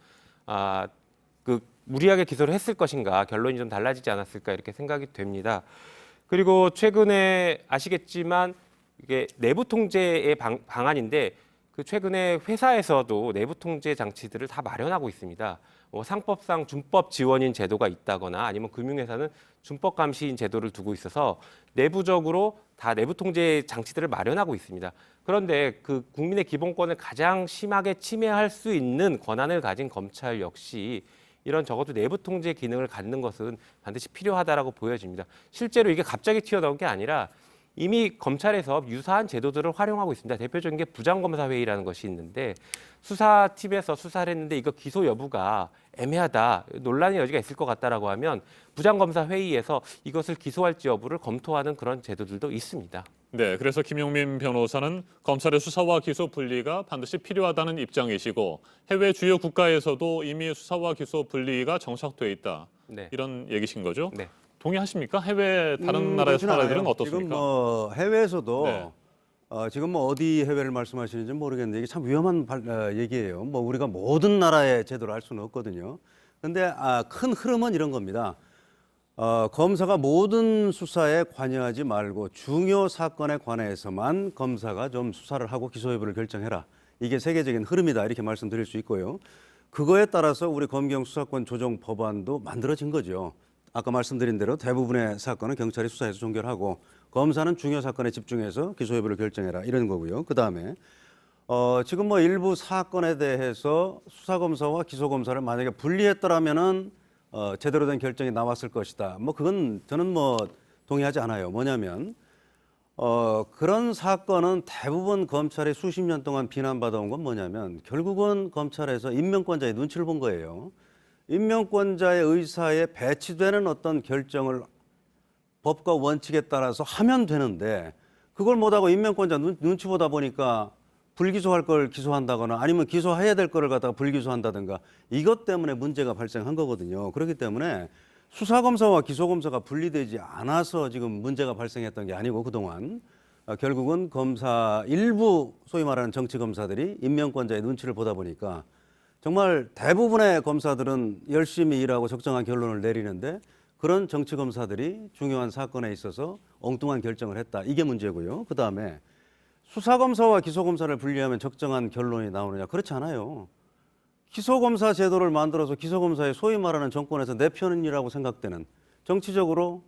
그 무리하게 기소를 했을 것인가 결론이 좀 달라지지 않았을까 이렇게 생각이 됩니다. 그리고 최근에 아시겠지만 이게 내부 통제의 방안인데 그 최근에 회사에서도 내부 통제 장치들을 다 마련하고 있습니다. 상법상 준법 지원인 제도가 있다거나 아니면 금융회사는 준법 감시인 제도를 두고 있어서 내부적으로 다 내부 통제 장치들을 마련하고 있습니다. 그런데 그 국민의 기본권을 가장 심하게 침해할 수 있는 권한을 가진 검찰 역시 이런 적어도 내부 통제 기능을 갖는 것은 반드시 필요하다라고 보여집니다. 실제로 이게 갑자기 튀어나온 게 아니라 이미 검찰에서 유사한 제도들을 활용하고 있습니다. 대표적인 게 부장검사회의라는 것이 있는데 수사팀에서 수사를 했는데 이거 기소 여부가 애매하다, 논란의 여지가 있을 것 같다라고 하면 부장검사회의에서 이것을 기소할지 여부를 검토하는 그런 제도들도 있습니다. 네, 그래서 김용민 변호사는 검찰의 수사와 기소 분리가 반드시 필요하다는 입장이시고 해외 주요 국가에서도 이미 수사와 기소 분리가 정착돼 있다. 네. 이런 얘기신 거죠? 네. 동의하십니까? 해외 다른 나라의 사례들은 어떻습니까? 지금 뭐 해외에서도 네. 지금 뭐 어디 해외를 말씀하시는지 모르겠는데 이게 참 위험한 얘기예요. 뭐 우리가 모든 나라의 제도를 알 수는 없거든요. 그런데 큰 흐름은 이런 겁니다. 검사가 모든 수사에 관여하지 말고 중요 사건에 관해서만 검사가 좀 수사를 하고 기소 여부를 결정해라. 이게 세계적인 흐름이다 이렇게 말씀드릴 수 있고요. 그거에 따라서 우리 검경 수사권 조정 법안도 만들어진 거죠. 아까 말씀드린 대로 대부분의 사건은 경찰이 수사해서 종결하고 검사는 중요 사건에 집중해서 기소 여부를 결정해라 이런 거고요. 그다음에 지금 뭐 일부 사건에 대해서 수사검사와 기소검사를 만약에 분리했더라면은 제대로 된 결정이 나왔을 것이다. 뭐 그건 저는 뭐 동의하지 않아요. 뭐냐면 그런 사건은 대부분 검찰이 수십 년 동안 비난받아온 건 뭐냐면 결국은 검찰에서 임명권자의 눈치를 본 거예요. 임명권자의 의사에 배치되는 어떤 결정을 법과 원칙에 따라서 하면 되는데 그걸 못하고 임명권자 눈치 보다 보니까 불기소할 걸 기소한다거나 아니면 기소해야 될 거를 갖다가 불기소한다든가 이것 때문에 문제가 발생한 거거든요. 그렇기 때문에 수사검사와 기소검사가 분리되지 않아서 지금 문제가 발생했던 게 아니고 그동안 결국은 검사 일부 소위 말하는 정치검사들이 임명권자의 눈치를 보다 보니까 정말 대부분의 검사들은 열심히 일하고 적정한 결론을 내리는데 그런 정치검사들이 중요한 사건에 있어서 엉뚱한 결정을 했다. 이게 문제고요. 그다음에 수사검사와 기소검사를 분리하면 적정한 결론이 나오느냐? 그렇지 않아요. 기소검사 제도를 만들어서 기소검사의 소위 말하는 정권에서 내 편이라고 생각되는 정치적으로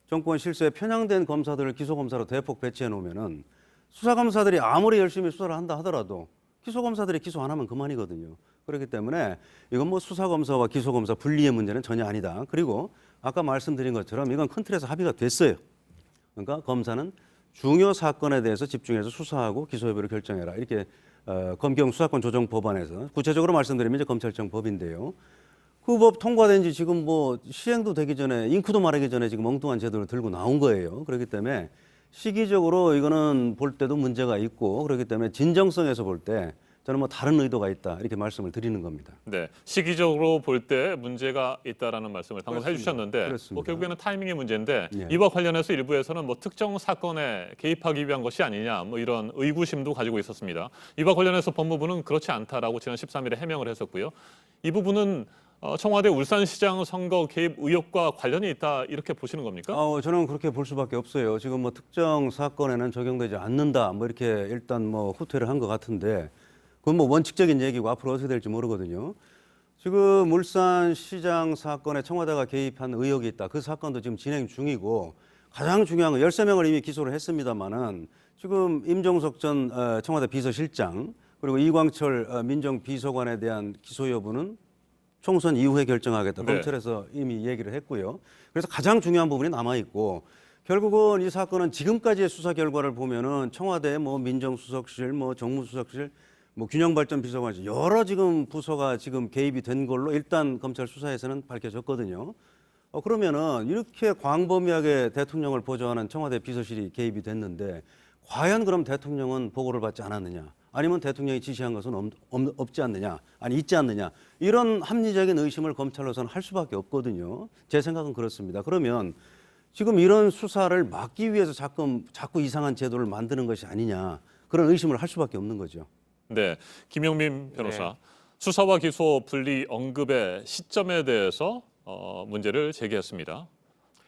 정권 실세에 편향된 검사들을 기소검사로 대폭 배치해 놓으면은 수사검사들이 아무리 열심히 수사를 한다 하더라도 기소검사들이 기소 안 하면 그만이거든요. 그렇기 때문에 이건 뭐 수사검사와 기소검사 분리의 문제는 전혀 아니다. 그리고 아까 말씀드린 것처럼 이건 큰 틀에서 합의가 됐어요. 그러니까 검사는 중요 사건에 대해서 집중해서 수사하고 기소 여부를 결정해라. 이렇게 검경 수사권 조정 법안에서 구체적으로 말씀드리면 이제 검찰청 법인데요. 그 법 통과된 지 지금 뭐 시행도 되기 전에 잉크도 마르기 전에 지금 엉뚱한 제도를 들고 나온 거예요. 그렇기 때문에 시기적으로 이거는 볼 때도 문제가 있고 그렇기 때문에 진정성에서 볼 때 저는 뭐 다른 의도가 있다 이렇게 말씀을 드리는 겁니다. 네, 시기적으로 볼 때 문제가 있다라는 말씀을 방금 그렇습니다. 해주셨는데 그렇습니다. 뭐 결국에는 타이밍의 문제인데 예. 이와 관련해서 일부에서는 뭐 특정 사건에 개입하기 위한 것이 아니냐 뭐 이런 의구심도 가지고 있었습니다. 이와 관련해서 법무부는 그렇지 않다라고 지난 13일에 해명을 했었고요. 이 부분은 청와대 울산시장 선거 개입 의혹과 관련이 있다 이렇게 보시는 겁니까? 저는 그렇게 볼 수밖에 없어요. 지금 뭐 특정 사건에는 적용되지 않는다 뭐 이렇게 일단 뭐 후퇴를 한 것 같은데 그건 뭐 원칙적인 얘기고 앞으로 어떻게 될지 모르거든요. 지금 울산시장 사건에 청와대가 개입한 의혹이 있다. 그 사건도 지금 진행 중이고 가장 중요한 건 13명을 이미 기소를 했습니다마는 지금 임종석 전 청와대 비서실장 그리고 이광철 민정비서관에 대한 기소 여부는 총선 이후에 결정하겠다. 네. 검찰에서 이미 얘기를 했고요. 그래서 가장 중요한 부분이 남아 있고 결국은 이 사건은 지금까지의 수사 결과를 보면은 청와대 뭐 민정수석실, 뭐 정무수석실, 뭐 균형발전비서관실 여러 지금 부서가 지금 개입이 된 걸로 일단 검찰 수사에서는 밝혀졌거든요. 그러면은 이렇게 광범위하게 대통령을 보좌하는 청와대 비서실이 개입이 됐는데 과연 그럼 대통령은 보고를 받지 않았느냐? 아니면 대통령이 지시한 것은 없지 않느냐? 아니 있지 않느냐? 이런 합리적인 의심을 검찰로서는 할 수밖에 없거든요. 제 생각은 그렇습니다. 그러면 지금 이런 수사를 막기 위해서 자꾸 이상한 제도를 만드는 것이 아니냐? 그런 의심을 할 수밖에 없는 거죠. 네, 김용민 변호사. 네. 수사와 기소 분리 언급의 시점에 대해서 문제를 제기했습니다.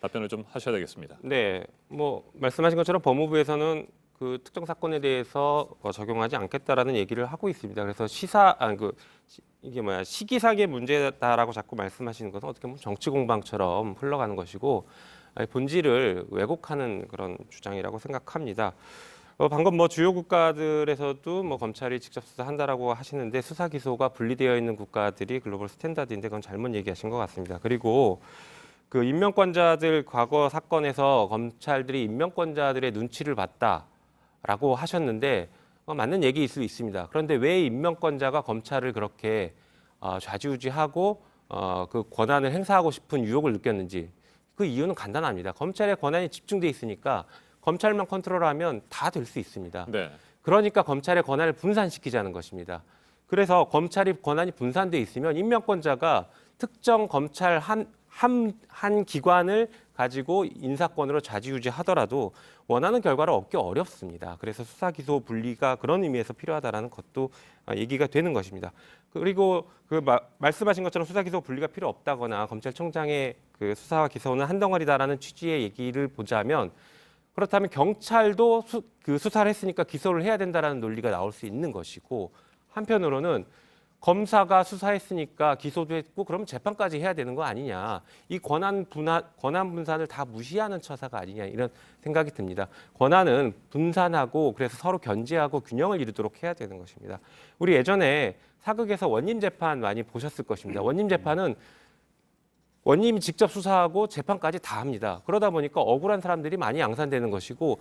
답변을 좀 하셔야 되겠습니다. 네, 뭐 말씀하신 것처럼 법무부에서는 그 특정 사건에 대해서 적용하지 않겠다라는 얘기를 하고 있습니다. 그래서 시기상의 문제다라고 자꾸 말씀하시는 것은 어떻게 보면 정치 공방처럼 흘러가는 것이고 본질을 왜곡하는 그런 주장이라고 생각합니다. 방금 뭐 주요 국가들에서도 뭐 검찰이 직접 수사한다라고 하시는데 수사 기소가 분리되어 있는 국가들이 글로벌 스탠다드인데 그건 잘못 얘기하신 것 같습니다. 그리고 그 임명권자들 과거 사건에서 검찰들이 임명권자들의 눈치를 봤다라고 하셨는데 맞는 얘기일 수 있습니다. 그런데 왜 임명권자가 검찰을 그렇게 좌지우지하고 그 권한을 행사하고 싶은 유혹을 느꼈는지 그 이유는 간단합니다. 검찰의 권한이 집중돼 있으니까 검찰만 컨트롤하면 다 될 수 있습니다. 네. 그러니까 검찰의 권한을 분산시키자는 것입니다. 그래서 검찰이 권한이 분산돼 있으면 임명권자가 특정 검찰 한 기관을 가지고 인사권으로 좌지우지하더라도 원하는 결과를 얻기 어렵습니다. 그래서 수사 기소 분리가 그런 의미에서 필요하다라는 것도 얘기가 되는 것입니다. 그리고 말씀하신 것처럼 수사 기소 분리가 필요 없다거나 검찰총장의 그 수사와 기소는 한 덩어리다라는 취지의 얘기를 보자면 그렇다면 경찰도 수사를 했으니까 기소를 해야 된다라는 논리가 나올 수 있는 것이고 한편으로는 검사가 수사했으니까 기소도 했고 그러면 재판까지 해야 되는 거 아니냐. 이 권한 분산을 다 무시하는 처사가 아니냐 이런 생각이 듭니다. 권한은 분산하고 그래서 서로 견제하고 균형을 이루도록 해야 되는 것입니다. 우리 예전에 사극에서 원님 재판 많이 보셨을 것입니다. 원님 재판은 원님이 직접 수사하고 재판까지 다 합니다. 그러다 보니까 억울한 사람들이 많이 양산되는 것이고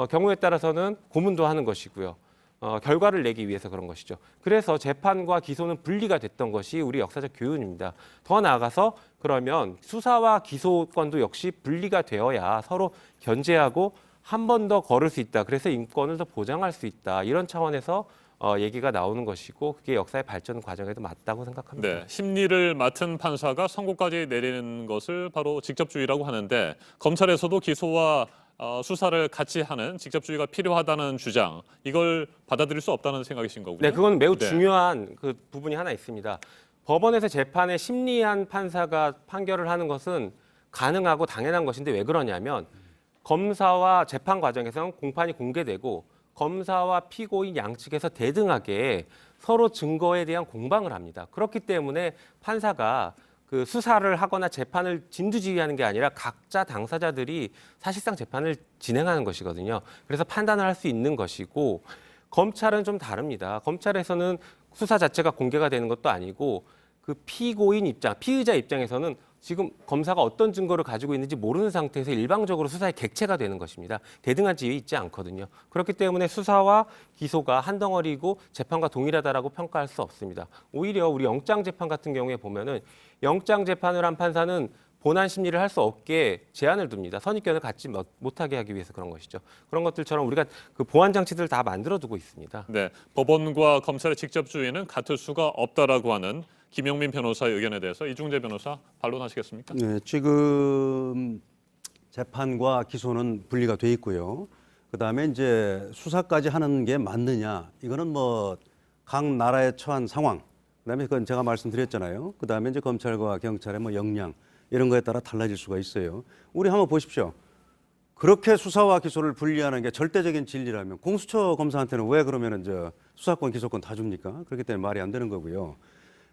경우에 따라서는 고문도 하는 것이고요. 결과를 내기 위해서 그런 것이죠. 그래서 재판과 기소는 분리가 됐던 것이 우리 역사적 교훈입니다. 더 나아가서 그러면 수사와 기소권도 역시 분리가 되어야 서로 견제하고 한 번 더 걸을 수 있다. 그래서 인권을 더 보장할 수 있다. 이런 차원에서 얘기가 나오는 것이고 그게 역사의 발전 과정에도 맞다고 생각합니다. 네, 심리를 맡은 판사가 선고까지 내리는 것을 바로 직접주의라고 하는데 검찰에서도 기소와 수사를 같이 하는 직접주의가 필요하다는 주장, 이걸 받아들일 수 없다는 생각이신 거군요. 네, 그건 매우 네. 중요한 그 부분이 하나 있습니다. 법원에서 재판에 심리한 판사가 판결을 하는 것은 가능하고 당연한 것인데 왜 그러냐면 검사와 재판 과정에서는 공판이 공개되고 검사와 피고인 양측에서 대등하게 서로 증거에 대한 공방을 합니다. 그렇기 때문에 판사가 그 수사를 하거나 재판을 진두지휘하는 게 아니라 각자 당사자들이 사실상 재판을 진행하는 것이거든요. 그래서 판단을 할 수 있는 것이고 검찰은 좀 다릅니다. 검찰에서는 수사 자체가 공개가 되는 것도 아니고 그 피고인 입장, 피의자 입장에서는 지금 검사가 어떤 증거를 가지고 있는지 모르는 상태에서 일방적으로 수사에 객체가 되는 것입니다. 대등한 지위에 있지 않거든요. 그렇기 때문에 수사와 기소가 한 덩어리고 재판과 동일하다라고 평가할 수 없습니다. 오히려 우리 영장재판 같은 경우에 보면은 영장재판을 한 판사는 본안 심리를 할 수 없게 제한을 둡니다. 선입견을 갖지 못하게 하기 위해서 그런 것이죠. 그런 것들처럼 우리가 그 보완 장치들을 다 만들어두고 있습니다. 네, 법원과 검찰의 직접주의는 같을 수가 없다라고 하는 김용민 변호사의 의견에 대해서 이중재 변호사 반론하시겠습니까? 네, 지금 재판과 기소는 분리가 돼 있고요. 그다음에 이제 수사까지 하는 게 맞느냐? 이거는 뭐 각 나라에 처한 상황. 그다음에 그건 제가 말씀드렸잖아요. 그다음에 이제 검찰과 경찰의 뭐 역량 이런 거에 따라 달라질 수가 있어요. 우리 한번 보십시오. 그렇게 수사와 기소를 분리하는 게 절대적인 진리라면 공수처 검사한테는 왜 그러면은 수사권, 기소권 다 줍니까? 그렇기 때문에 말이 안 되는 거고요.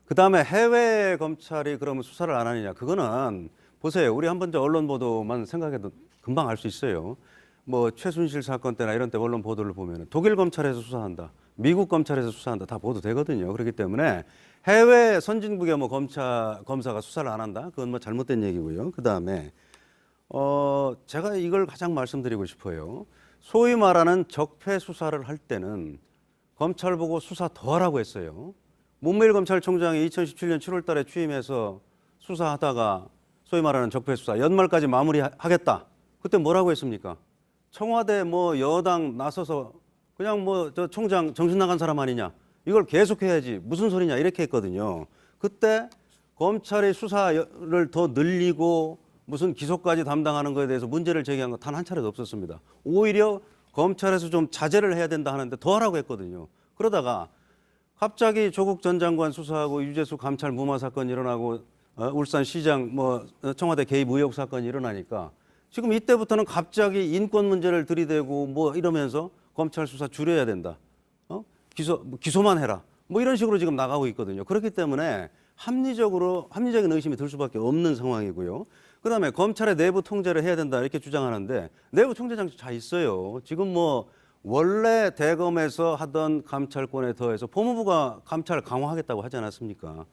그다음에 해외 검찰이 그러면 수사를 안 하느냐? 그거는 보세요. 우리 한번 언론 보도만 생각해도 금방 알 수 있어요. 뭐 최순실 사건 때나 이런 때 언론 보도를 보면 독일 검찰에서 수사한다, 미국 검찰에서 수사한다 다 보도되거든요. 그렇기 때문에 해외 선진국의 뭐 검사가 수사를 안 한다, 그건 뭐 잘못된 얘기고요. 그 다음에 제가 이걸 가장 말씀드리고 싶어요. 소위 말하는 적폐 수사를 할 때는 검찰 보고 수사 더 하라고 했어요. 문무일 검찰총장이 2017년 7월 달에 취임해서 수사하다가 소위 말하는 적폐 수사 연말까지 마무리하겠다. 그때 뭐라고 했습니까? 청와대 뭐 여당 나서서 그냥 뭐 저 총장 정신 나간 사람 아니냐, 이걸 계속해야지 무슨 소리냐 이렇게 했거든요. 그때 검찰의 수사를 더 늘리고 무슨 기소까지 담당하는 것에 대해서 문제를 제기한 거 단 한 차례도 없었습니다. 오히려 검찰에서 좀 자제를 해야 된다 하는데 더 하라고 했거든요. 그러다가 갑자기 조국 전 장관 수사하고 유재수 감찰 무마 사건 일어나고 울산시장 뭐 청와대 개입 의혹 사건이 일어나니까 지금 이때부터는 갑자기 인권 문제를 들이대고 뭐 이러면서 검찰 수사 줄여야 된다. 기소만 해라. 뭐 이런 식으로 지금 나가고 있거든요. 그렇기 때문에 합리적인 의심이 들 수밖에 없는 상황이고요. 그다음에 검찰의 내부 통제를 해야 된다 이렇게 주장하는데 내부 통제 장치 다 있어요. 지금 뭐 원래 대검에서 하던 감찰권에 더해서 법무부가 감찰을 강화하겠다고 하지 않았습니까?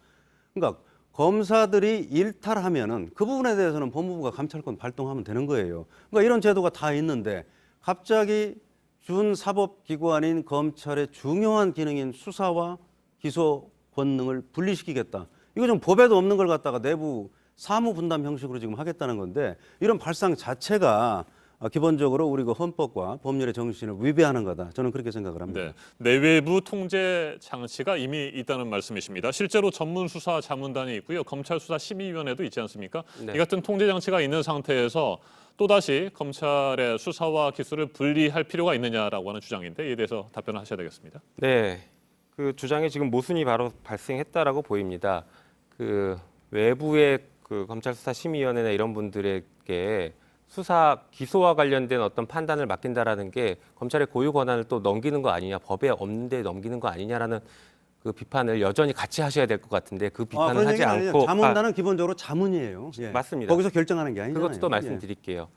그러니까 검사들이 일탈하면은 그 부분에 대해서는 법무부가 감찰권 발동하면 되는 거예요. 그러니까 이런 제도가 다 있는데 갑자기 준사법기관인 검찰의 중요한 기능인 수사와 기소 권능을 분리시키겠다. 이거 좀 법에도 없는 걸 갖다가 내부 사무 분담 형식으로 지금 하겠다는 건데 이런 발상 자체가 기본적으로 우리 그 헌법과 법률의 정신을 위배하는 거다. 저는 그렇게 생각을 합니다. 네, 내외부 통제 장치가 이미 있다는 말씀이십니다. 실제로 전문 수사 자문단이 있고요. 검찰 수사 심의위원회도 있지 않습니까? 네. 이 같은 통제 장치가 있는 상태에서 또다시 검찰의 수사와 기소를 분리할 필요가 있느냐라고 하는 주장인데 이에 대해서 답변을 하셔야 되겠습니다. 네, 그 주장에 지금 모순이 바로 발생했다라고 보입니다. 그 외부의 그 검찰 수사 심의위원회나 이런 분들에게 수사 기소와 관련된 어떤 판단을 맡긴다라는 게 검찰의 고유 권한을 또 넘기는 거 아니냐, 법에 없는데 넘기는 거 아니냐라는 그 비판을 여전히 같이 하셔야 될 것 같은데 그 비판을 하지 않고 자문단은 기본적으로 자문이에요. 예. 맞습니다. 거기서 결정하는 게 아니잖아요. 그것도 또 말씀드릴게요.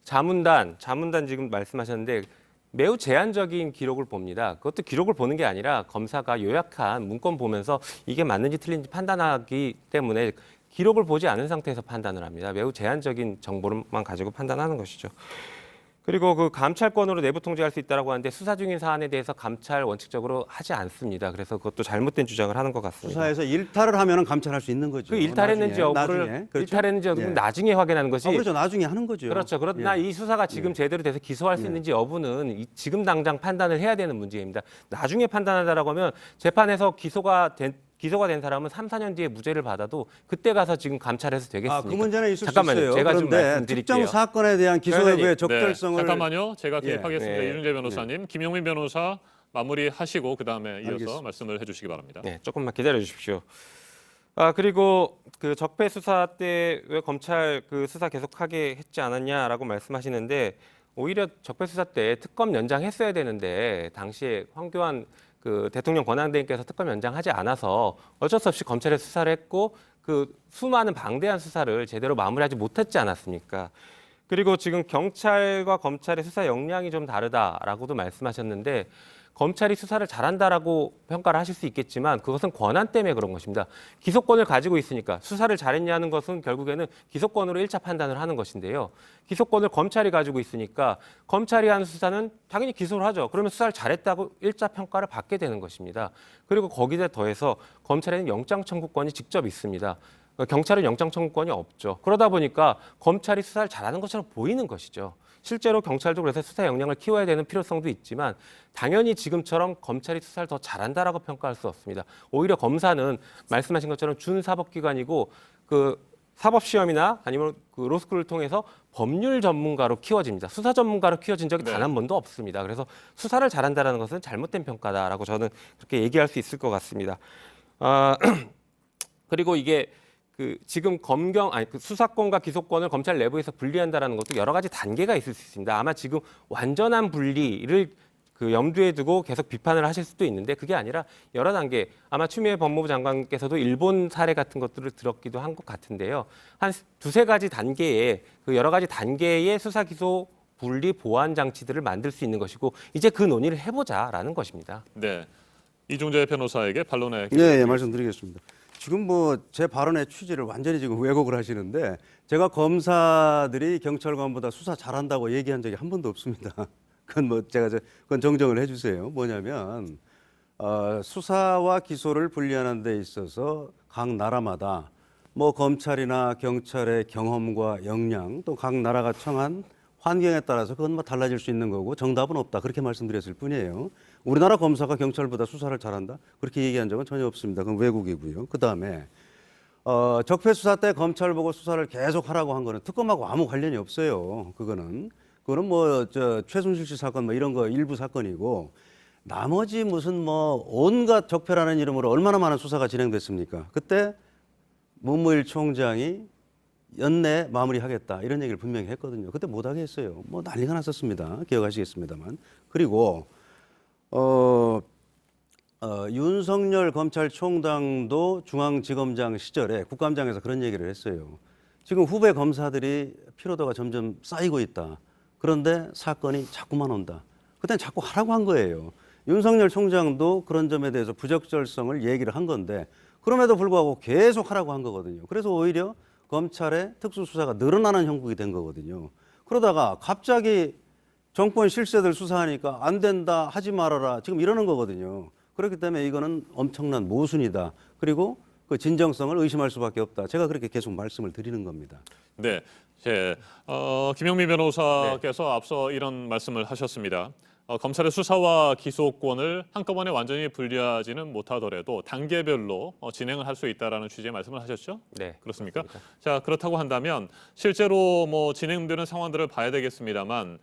자문단 지금 말씀하셨는데 매우 제한적인 기록을 봅니다. 그것도 기록을 보는 게 아니라 검사가 요약한 문건 보면서 이게 맞는지 틀린지 판단하기 때문에 기록을 보지 않은 상태에서 판단을 합니다. 매우 제한적인 정보만 가지고 판단하는 것이죠. 그리고 그 감찰권으로 내부 통제할 수 있다고 하는데 수사 중인 사안에 대해서 감찰 원칙적으로 하지 않습니다. 그래서 그것도 잘못된 주장을 하는 것 같습니다. 수사에서 일탈을 하면 감찰할 수 있는 거죠. 그 일탈했는지 여부를 그렇죠? 일탈했는지 여부는 나중에 확인하는 것이 그렇죠. 나중에 하는 거죠. 그렇죠. 그러나 이 수사가 지금 제대로 돼서 기소할 수 있는지 여부는 지금 당장 판단을 해야 되는 문제입니다. 나중에 판단하다라고 하면 재판에서 기소가 된 사람은 3, 4년 뒤에 무죄를 받아도 그때 가서 지금 감찰해서 되겠습니까? 그 문제는 있을 잠깐만요. 수 있어요. 제가 좀 그런데 말씀드릴게요. 특정 사건에 대한 기소 여부의 적절성을 잠깐만요. 제가 개입하겠습니다. 네. 이준재 변호사님, 김용민 변호사 마무리하시고 그다음에 이어서 알겠습니다. 말씀을 해주시기 바랍니다. 네, 조금만 기다려 주십시오. 그리고 그 적폐 수사 때 왜 검찰 그 수사 계속하게 했지 않았냐라고 말씀하시는데 오히려 적폐 수사 때 특검 연장했어야 되는데 당시에 황교안 그 대통령 권한대행께서 특검 연장하지 않아서 어쩔 수 없이 검찰에 수사를 했고 그 수많은 방대한 수사를 제대로 마무리하지 못했지 않았습니까? 그리고 지금 경찰과 검찰의 수사 역량이 좀 다르다라고도 말씀하셨는데 검찰이 수사를 잘한다라고 평가를 하실 수 있겠지만 그것은 권한 때문에 그런 것입니다. 기소권을 가지고 있으니까 수사를 잘했냐는 것은 결국에는 기소권으로 1차 판단을 하는 것인데요. 기소권을 검찰이 가지고 있으니까 검찰이 하는 수사는 당연히 기소를 하죠. 그러면 수사를 잘했다고 1차 평가를 받게 되는 것입니다. 그리고 거기에 더해서 검찰에는 영장 청구권이 직접 있습니다. 경찰은 영장 청구권이 없죠. 그러다 보니까 검찰이 수사를 잘하는 것처럼 보이는 것이죠. 실제로 경찰도 그래서 수사 역량을 키워야 되는 필요성도 있지만 당연히 지금처럼 검찰이 수사를 더 잘한다라고 평가할 수 없습니다. 오히려 검사는 말씀하신 것처럼 준사법기관이고 그 사법시험이나 아니면 그 로스쿨을 통해서 법률 전문가로 키워집니다. 수사 전문가로 키워진 적이 단 한 번도 없습니다. 그래서 수사를 잘한다는 것은 잘못된 평가다라고 저는 그렇게 얘기할 수 있을 것 같습니다. 그리고 이게 그 지금 그 수사권과 기소권을 검찰 내부에서 분리한다라는 것도 여러 가지 단계가 있을 수 있습니다. 아마 지금 완전한 분리를 그 염두에 두고 계속 비판을 하실 수도 있는데 그게 아니라 여러 단계 아마 추미애 법무부 장관께서도 일본 사례 같은 것들을 들었기도 한 것 같은데요. 한 두세 가지 단계의 그 여러 가지 단계의 수사 기소 분리 보완 장치들을 만들 수 있는 것이고 이제 그 논의를 해보자라는 것입니다. 네, 이중재 변호사에게 반론의 예, 말씀드리겠습니다. 지금 뭐 제 발언의 취지를 완전히 지금 왜곡을 하시는데 제가 검사들이 경찰관보다 수사 잘한다고 얘기한 적이 한 번도 없습니다. 그건 뭐 그건 정정을 해주세요. 뭐냐면 수사와 기소를 분리하는 데 있어서 각 나라마다 뭐 검찰이나 경찰의 경험과 역량 또 각 나라가 처한 환경에 따라서 그건 뭐 달라질 수 있는 거고 정답은 없다 그렇게 말씀드렸을 뿐이에요. 우리나라 검사가 경찰보다 수사를 잘한다 그렇게 얘기한 적은 전혀 없습니다. 그건 왜곡이고요. 그다음에 적폐 수사 때 검찰 보고 수사를 계속 하라고 한 거는 특검하고 아무 관련이 없어요. 그거는 뭐 최순실 씨 사건 뭐 이런 거 일부 사건이고 나머지 무슨 뭐 온갖 적폐라는 이름으로 얼마나 많은 수사가 진행됐습니까? 그때 문무일 총장이 연내 마무리하겠다 이런 얘기를 분명히 했거든요. 그때 못하게 했어요. 뭐 난리가 났었습니다. 기억하시겠습니다만. 그리고 윤석열 검찰총장도 중앙지검장 시절에 국감장에서 그런 얘기를 했어요. 지금 후배 검사들이 피로도가 점점 쌓이고 있다. 그런데 사건이 자꾸만 온다. 그때는 자꾸 하라고 한 거예요. 윤석열 총장도 그런 점에 대해서 부적절성을 얘기를 한 건데 그럼에도 불구하고 계속 하라고 한 거거든요. 그래서 오히려 검찰의 특수수사가 늘어나는 형국이 된 거거든요. 그러다가 갑자기 정권 실세들 수사하니까 안 된다, 하지 말아라 지금 이러는 거거든요. 그렇기 때문에 이거는 엄청난 모순이다. 그리고 그 진정성을 의심할 수밖에 없다. 제가 그렇게 계속 말씀을 드리는 겁니다. 네, 김영민 변호사께서 앞서 이런 말씀을 하셨습니다. 검찰의 수사와 기소권을 한꺼번에 완전히 분리하지는 못하더라도 단계별로 진행을 할 수 있다라는 취지의 말씀을 하셨죠? 네, 그렇습니까? 그렇습니다. 자, 그렇다고 한다면 실제로 뭐 진행되는 상황들을 봐야 되겠습니다만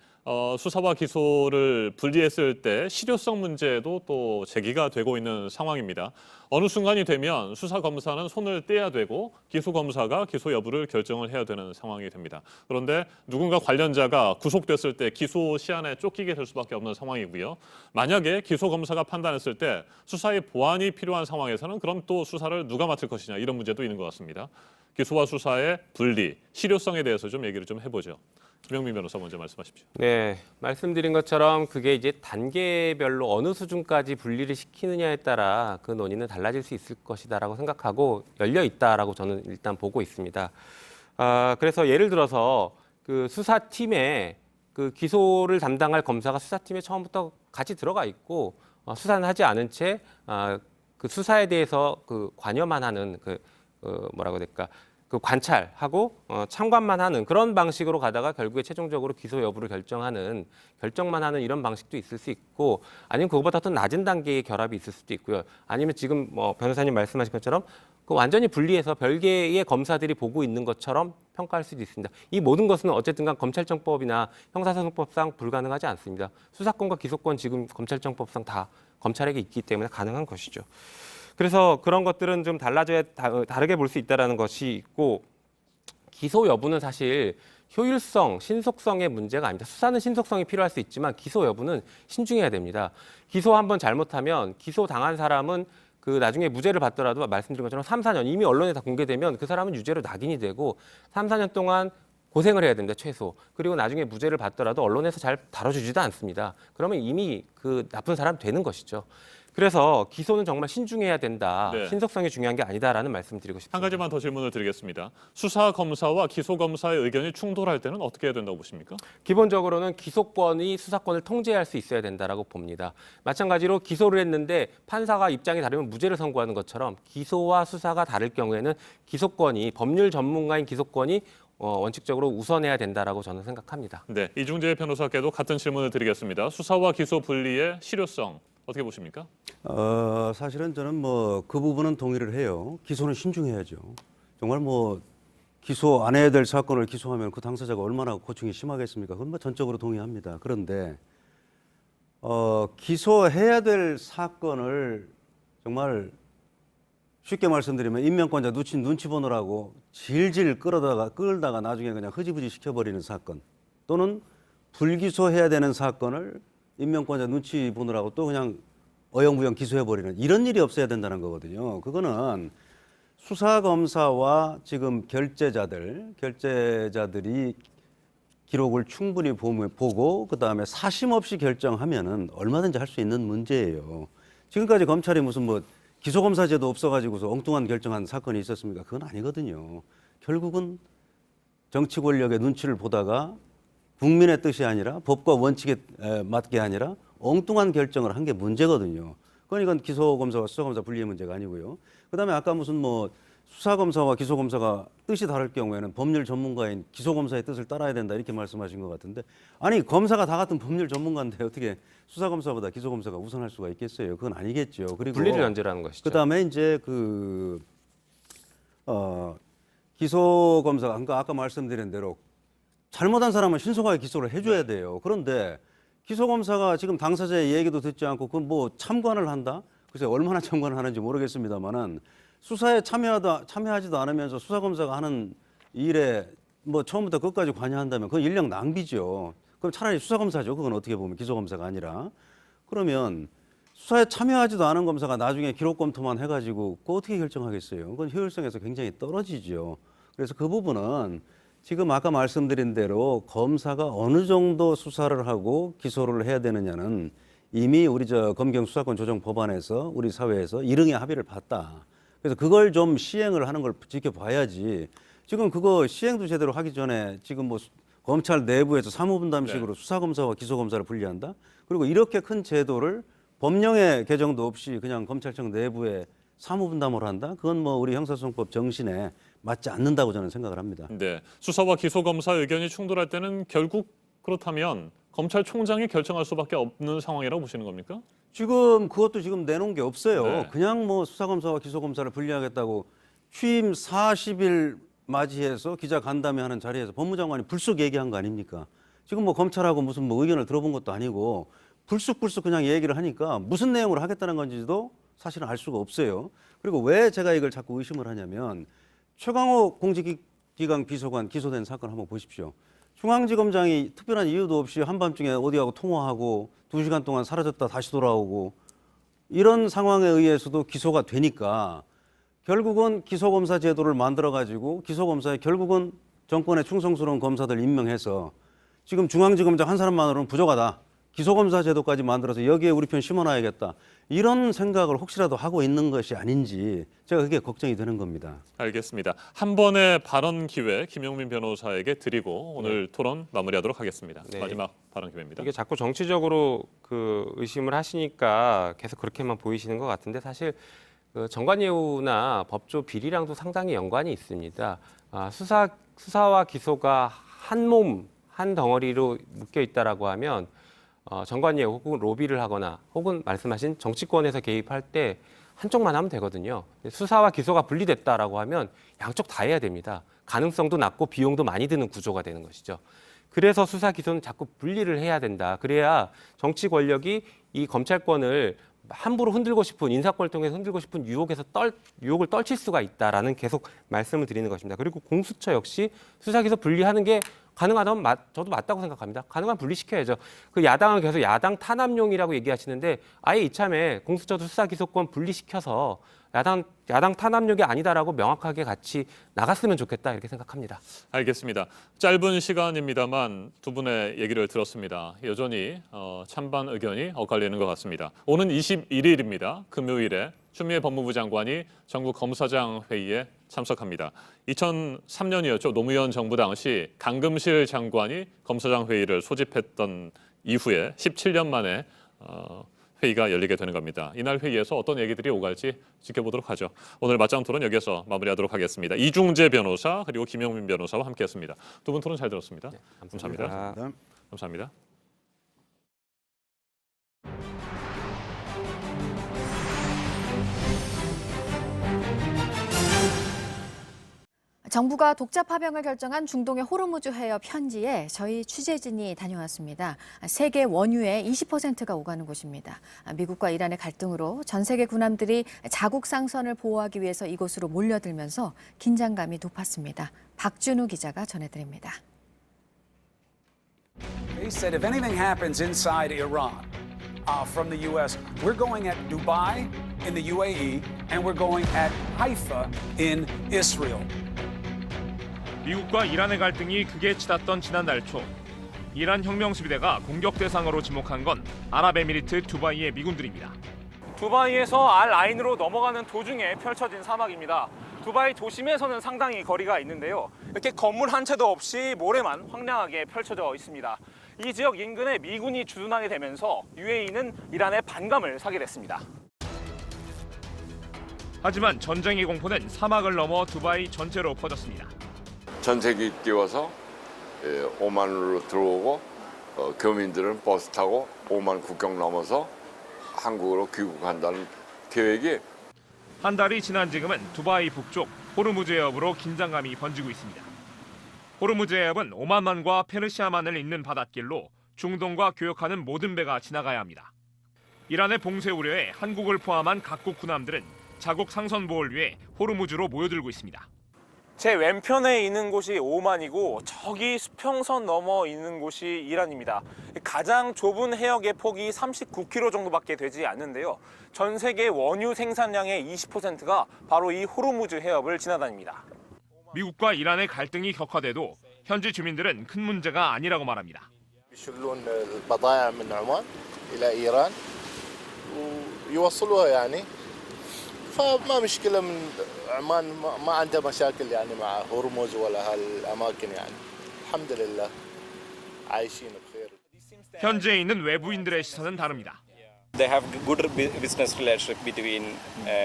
수사와 기소를 분리했을 때 실효성 문제도 또 제기가 되고 있는 상황입니다. 어느 순간이 되면 수사 검사는 손을 떼야 되고 기소 검사가 기소 여부를 결정을 해야 되는 상황이 됩니다. 그런데 누군가 관련자가 구속됐을 때 기소 시한에 쫓기게 될 수밖에 없는 상황이고요. 만약에 기소 검사가 판단했을 때 수사의 보완이 필요한 상황에서는 그럼 또 수사를 누가 맡을 것이냐 이런 문제도 있는 것 같습니다. 기소와 수사의 분리, 실효성에 대해서 좀 얘기를 좀 해보죠. 김영민 변호사 먼저 말씀하십시오. 네, 말씀드린 것처럼 그게 이제 단계별로 어느 수준까지 분리를 시키느냐에 따라 그 논의는 달라질 수 있을 것이다라고 생각하고 열려 있다라고 저는 일단 보고 있습니다. 그래서 예를 들어서 그 수사팀에 그 기소를 담당할 검사가 수사팀에 처음부터 같이 들어가 있고 수사는 하지 않은 채 그 수사에 대해서 그 관여만 하는 뭐라고 해야 될까? 그 관찰하고 참관만 하는 그런 방식으로 가다가 결국에 최종적으로 기소 여부를 결정만 하는 이런 방식도 있을 수 있고 아니면 그거보다 더 낮은 단계의 결합이 있을 수도 있고요. 아니면 지금 뭐 변호사님 말씀하신 것처럼 그 완전히 분리해서 별개의 검사들이 보고 있는 것처럼 평가할 수도 있습니다. 이 모든 것은 어쨌든 간 검찰청법이나 형사소송법상 불가능하지 않습니다. 수사권과 기소권 지금 검찰청법상 다 검찰에게 있기 때문에 가능한 것이죠. 그래서 그런 것들은 좀 다르게 볼 수 있다는 것이 있고 기소 여부는 사실 효율성, 신속성의 문제가 아닙니다. 수사는 신속성이 필요할 수 있지만 기소 여부는 신중해야 됩니다. 기소 한번 잘못하면 기소 당한 사람은 그 나중에 무죄를 받더라도 말씀드린 것처럼 3, 4년 이미 언론에 다 공개되면 그 사람은 유죄로 낙인이 되고 3, 4년 동안 고생을 해야 됩니다. 최소. 그리고 나중에 무죄를 받더라도 언론에서 잘 다뤄주지도 않습니다. 그러면 이미 그 나쁜 사람 되는 것이죠. 그래서 기소는 정말 신중해야 된다. 네. 신속성이 중요한 게 아니다라는 말씀 드리고 싶습니다. 한 가지만 더 질문을 드리겠습니다. 수사 검사와 기소 검사의 의견이 충돌할 때는 어떻게 해야 된다고 보십니까? 기본적으로는 기소권이 수사권을 통제할 수 있어야 된다라고 봅니다. 마찬가지로 기소를 했는데 판사가 입장이 다르면 무죄를 선고하는 것처럼 기소와 수사가 다를 경우에는 기소권이 법률 전문가인 기소권이 원칙적으로 우선해야 된다라고 저는 생각합니다. 네, 이중재 변호사께도 같은 질문을 드리겠습니다. 수사와 기소 분리의 실효성 어떻게 보십니까? 사실은 저는 뭐 그 부분은 동의를 해요. 기소는 신중해야죠. 정말 뭐 기소 안 해야 될 사건을 기소하면 그 당사자가 얼마나 고충이 심하겠습니까? 그건 뭐 전적으로 동의합니다. 그런데 기소해야 될 사건을 정말 쉽게 말씀드리면 임명권자 눈치 보느라고 질질 끌다가 나중에 그냥 흐지부지 시켜버리는 사건 또는 불기소해야 되는 사건을 임명권자 눈치 보느라고 또 그냥 어영부영 기소해버리는 이런 일이 없어야 된다는 거거든요. 그거는 수사검사와 지금 결재자들이 기록을 충분히 보고 그다음에 사심 없이 결정하면은 얼마든지 할 수 있는 문제예요. 지금까지 검찰이 무슨 뭐 기소검사제도 없어가지고서 엉뚱한 결정한 사건이 있었습니까? 그건 아니거든요. 결국은 정치 권력의 눈치를 보다가 국민의 뜻이 아니라 법과 원칙에 맞게 아니라 엉뚱한 결정을 한 게 문제거든요. 그건 이건 기소검사와 수사검사 분리의 문제가 아니고요. 그다음에 아까 무슨 뭐 수사검사와 기소검사가 뜻이 다를 경우에는 법률 전문가인 기소검사의 뜻을 따라야 된다 이렇게 말씀하신 것 같은데 아니 검사가 다 같은 법률 전문가인데 어떻게 수사검사보다 기소검사가 우선할 수가 있겠어요? 그건 아니겠죠. 그리고 분리를 연재라는 것이죠. 그다음에 이제 기소검사가 아까 말씀드린 대로 잘못한 사람은 신속하게 기소를 해줘야 돼요. 그런데 기소검사가 지금 당사자의 얘기도 듣지 않고 그건 뭐 참관을 한다? 글쎄 얼마나 참관을 하는지 모르겠습니다만은 수사에 참여하지도 않으면서 수사검사가 하는 일에 뭐 처음부터 끝까지 관여한다면 그건 인력 낭비죠. 그럼 차라리 수사검사죠. 그건 어떻게 보면 기소검사가 아니라. 그러면 수사에 참여하지도 않은 검사가 나중에 기록 검토만 해가지고 그거 어떻게 결정하겠어요? 그건 효율성에서 굉장히 떨어지죠. 그래서 그 부분은 지금 아까 말씀드린 대로 검사가 어느 정도 수사를 하고 기소를 해야 되느냐는 이미 우리 검경 수사권 조정 법안에서 우리 사회에서 일응의 합의를 봤다. 그래서 그걸 좀 시행을 하는 걸 지켜봐야지. 지금 그거 시행도 제대로 하기 전에 지금 뭐 검찰 내부에서 사무분담식으로 수사검사와 기소검사를 분리한다. 그리고 이렇게 큰 제도를 법령의 개정도 없이 그냥 검찰청 내부에 사무분담을 한다. 그건 뭐 우리 형사소송법 정신에 맞지 않는다고 저는 생각을 합니다. 네, 수사와 기소검사 의견이 충돌할 때는 결국 그렇다면 검찰총장이 결정할 수밖에 없는 상황이라고 보시는 겁니까? 지금 그것도 지금 내놓은 게 없어요. 네. 그냥 뭐 수사검사와 기소검사를 분리하겠다고 취임 40일 맞이해서 기자간담회 하는 자리에서 법무장관이 불쑥 얘기한 거 아닙니까? 지금 뭐 검찰하고 무슨 뭐 의견을 들어본 것도 아니고 불쑥 그냥 얘기를 하니까 무슨 내용으로 하겠다는 건지도 사실은 알 수가 없어요. 그리고 왜 제가 이걸 자꾸 의심을 하냐면 최강호 공직기강 비서관 기소된 사건 한번 보십시오. 중앙지검장이 특별한 이유도 없이 한밤중에 어디하고 통화하고 2시간 동안 사라졌다 다시 돌아오고 이런 상황에 의해서도 기소가 되니까 결국은 기소검사 제도를 만들어가지고 기소검사에 결국은 정권에 충성스러운 검사들 임명해서 지금 중앙지검장 한 사람만으로는 부족하다. 기소검사 제도까지 만들어서 여기에 우리 편 심어놔야겠다. 이런 생각을 혹시라도 하고 있는 것이 아닌지 제가 그게 걱정이 되는 겁니다. 알겠습니다. 한 번의 발언 기회 김용민 변호사에게 드리고 오늘 토론 마무리하도록 하겠습니다. 네. 마지막 발언 기회입니다. 이게 자꾸 정치적으로 그 의심을 하시니까 계속 그렇게만 보이시는 것 같은데 사실 그 정관예우나 법조 비리랑도 상당히 연관이 있습니다. 수사와 기소가 한 몸, 한 덩어리로 묶여 있다라고 하면 정관예우 혹은 로비를 하거나 혹은 말씀하신 정치권에서 개입할 때 한쪽만 하면 되거든요. 수사와 기소가 분리됐다라고 하면 양쪽 다 해야 됩니다. 가능성도 낮고 비용도 많이 드는 구조가 되는 것이죠. 그래서 수사 기소는 자꾸 분리를 해야 된다. 그래야 정치 권력이 이 검찰권을 함부로 흔들고 싶은 인사권을 통해서 흔들고 싶은 유혹을 떨칠 수가 있다라는 계속 말씀을 드리는 것입니다. 그리고 공수처 역시 수사 기소 분리하는 게 가능하다면 저도 맞다고 생각합니다. 가능하면 분리시켜야죠. 그 야당은 계속 야당 탄압용이라고 얘기하시는데 아예 이참에 공수처도 수사 기소권 분리시켜서 야당 탄압용이 아니다라고 명확하게 같이 나갔으면 좋겠다 이렇게 생각합니다. 알겠습니다. 짧은 시간입니다만 두 분의 얘기를 들었습니다. 여전히 찬반 의견이 엇갈리는 것 같습니다. 오는 21일입니다. 금요일에 추미애 법무부 장관이 전국 검사장 회의에 참석합니다. 2003년이었죠. 노무현 정부 당시 강금실 장관이 검사장 회의를 소집했던 이후에 17년 만에 회의가 열리게 되는 겁니다. 이날 회의에서 어떤 얘기들이 오갈지 지켜보도록 하죠. 오늘 맞짱 토론 여기서 마무리하도록 하겠습니다. 이중재 변호사 그리고 김용민 변호사와 함께했습니다. 두 분 토론 잘 들었습니다. 네, 감사합니다. 감사합니다. 정부가 독자 파병을 결정한 중동의 호르무즈 해협 현지에 저희 취재진이 다녀왔습니다. 세계 원유의 20%가 오가는 곳입니다. 미국과 이란의 갈등으로 전 세계 군함들이 자국 상선을 보호하기 위해서 이곳으로 몰려들면서 긴장감이 높았습니다. 박준우 기자가 전해드립니다. He said if anything happens inside Iran from the U.S., we're going at Dubai in the UAE and we're going at Haifa in Israel. 미국과 이란의 갈등이 극에 치닫던 지난달 초 이란 혁명수비대가 공격 대상으로 지목한 건 아랍에미리트 두바이의 미군들입니다. 두바이에서 알-아인으로 넘어가는 도중에 펼쳐진 사막입니다. 두바이 도심에서는 상당히 거리가 있는데요. 이렇게 건물 한 채도 없이 모래만 황량하게 펼쳐져 있습니다. 이 지역 인근에 미군이 주둔하게 되면서 UAE는 이란의 반감을 사게 됐습니다. 하지만 전쟁의 공포는 사막을 넘어 두바이 전체로 퍼졌습니다. 전세기 띄워서 오만으로 들어오고 교민들은 버스 타고 오만 국경 넘어서 한국으로 귀국한다는 계획이 한 달이 지난 지금은 두바이 북쪽 호르무즈 해협으로 긴장감이 번지고 있습니다. 호르무즈 해협은 오만만과 페르시아만을 잇는 바닷길로 중동과 교역하는 모든 배가 지나가야 합니다. 이란의 봉쇄 우려에 한국을 포함한 각국 군함들은 자국 상선 보호를 위해 호르무즈로 모여들고 있습니다. 제 왼편에 있는 곳이 오만이고 저기 수평선 넘어 있는 곳이 이란입니다. 가장 좁은 해역의 폭이 39km 정도밖에 되지 않는데요. 전 세계 원유 생산량의 20%가 바로 이 호르무즈 해협을 지나다닙니다. 미국과 이란의 갈등이 격화돼도 현지 주민들은 큰 문제가 아니라고 말합니다. يشلون البضائع من عمان إلى إيران ويوصلوها يعني فما مشكلة من عمان ما عنده مشاكل يعني مع هرمز ولا هالأماكن يعني الحمد لله عايشين بخير. 현지에 있는 외부인들의 시선은 다릅니다. They have good business relationship between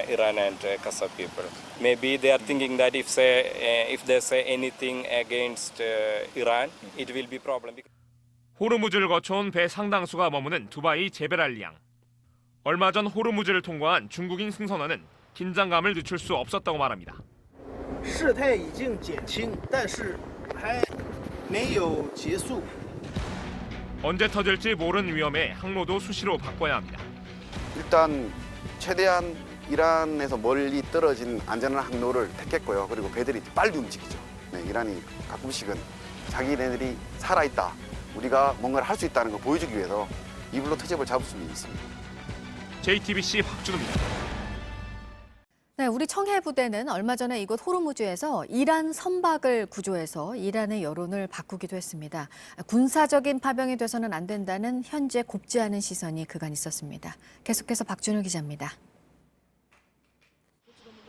Iran and Qatar people. Maybe they are thinking that if they say anything against Iran, it will be problem. 호르무즈를 거쳐온 배 상당수가 머무는 두바이 제벨알리양. 얼마 전 호르무즈를 통과한 중국인 승선원은 긴장감을 늦출 수 없었다고 말합니다. 事态已经减轻，但是还没有结束。 언제 터질지 모르는 위험에 항로도 수시로 바꿔야 합니다. 일단 최대한 이란에서 멀리 떨어진 안전한 항로를 택했고요. 그리고 배들이 빨리 움직이죠. 네, 이란이 가끔씩은 자기네들이 살아있다, 우리가 뭔가를 할 수 있다는 걸 보여주기 위해서 이불로 트집을 잡을 수는 있습니다. JTBC 박준우입니다. 네, 우리 청해부대는 얼마 전에 이곳 호르무즈에서 이란 선박을 구조해서 이란의 여론을 바꾸기도 했습니다. 군사적인 파병이 돼서는 안 된다는 현재 곱지 않은 시선이 그간 있었습니다. 계속해서 박준우 기자입니다.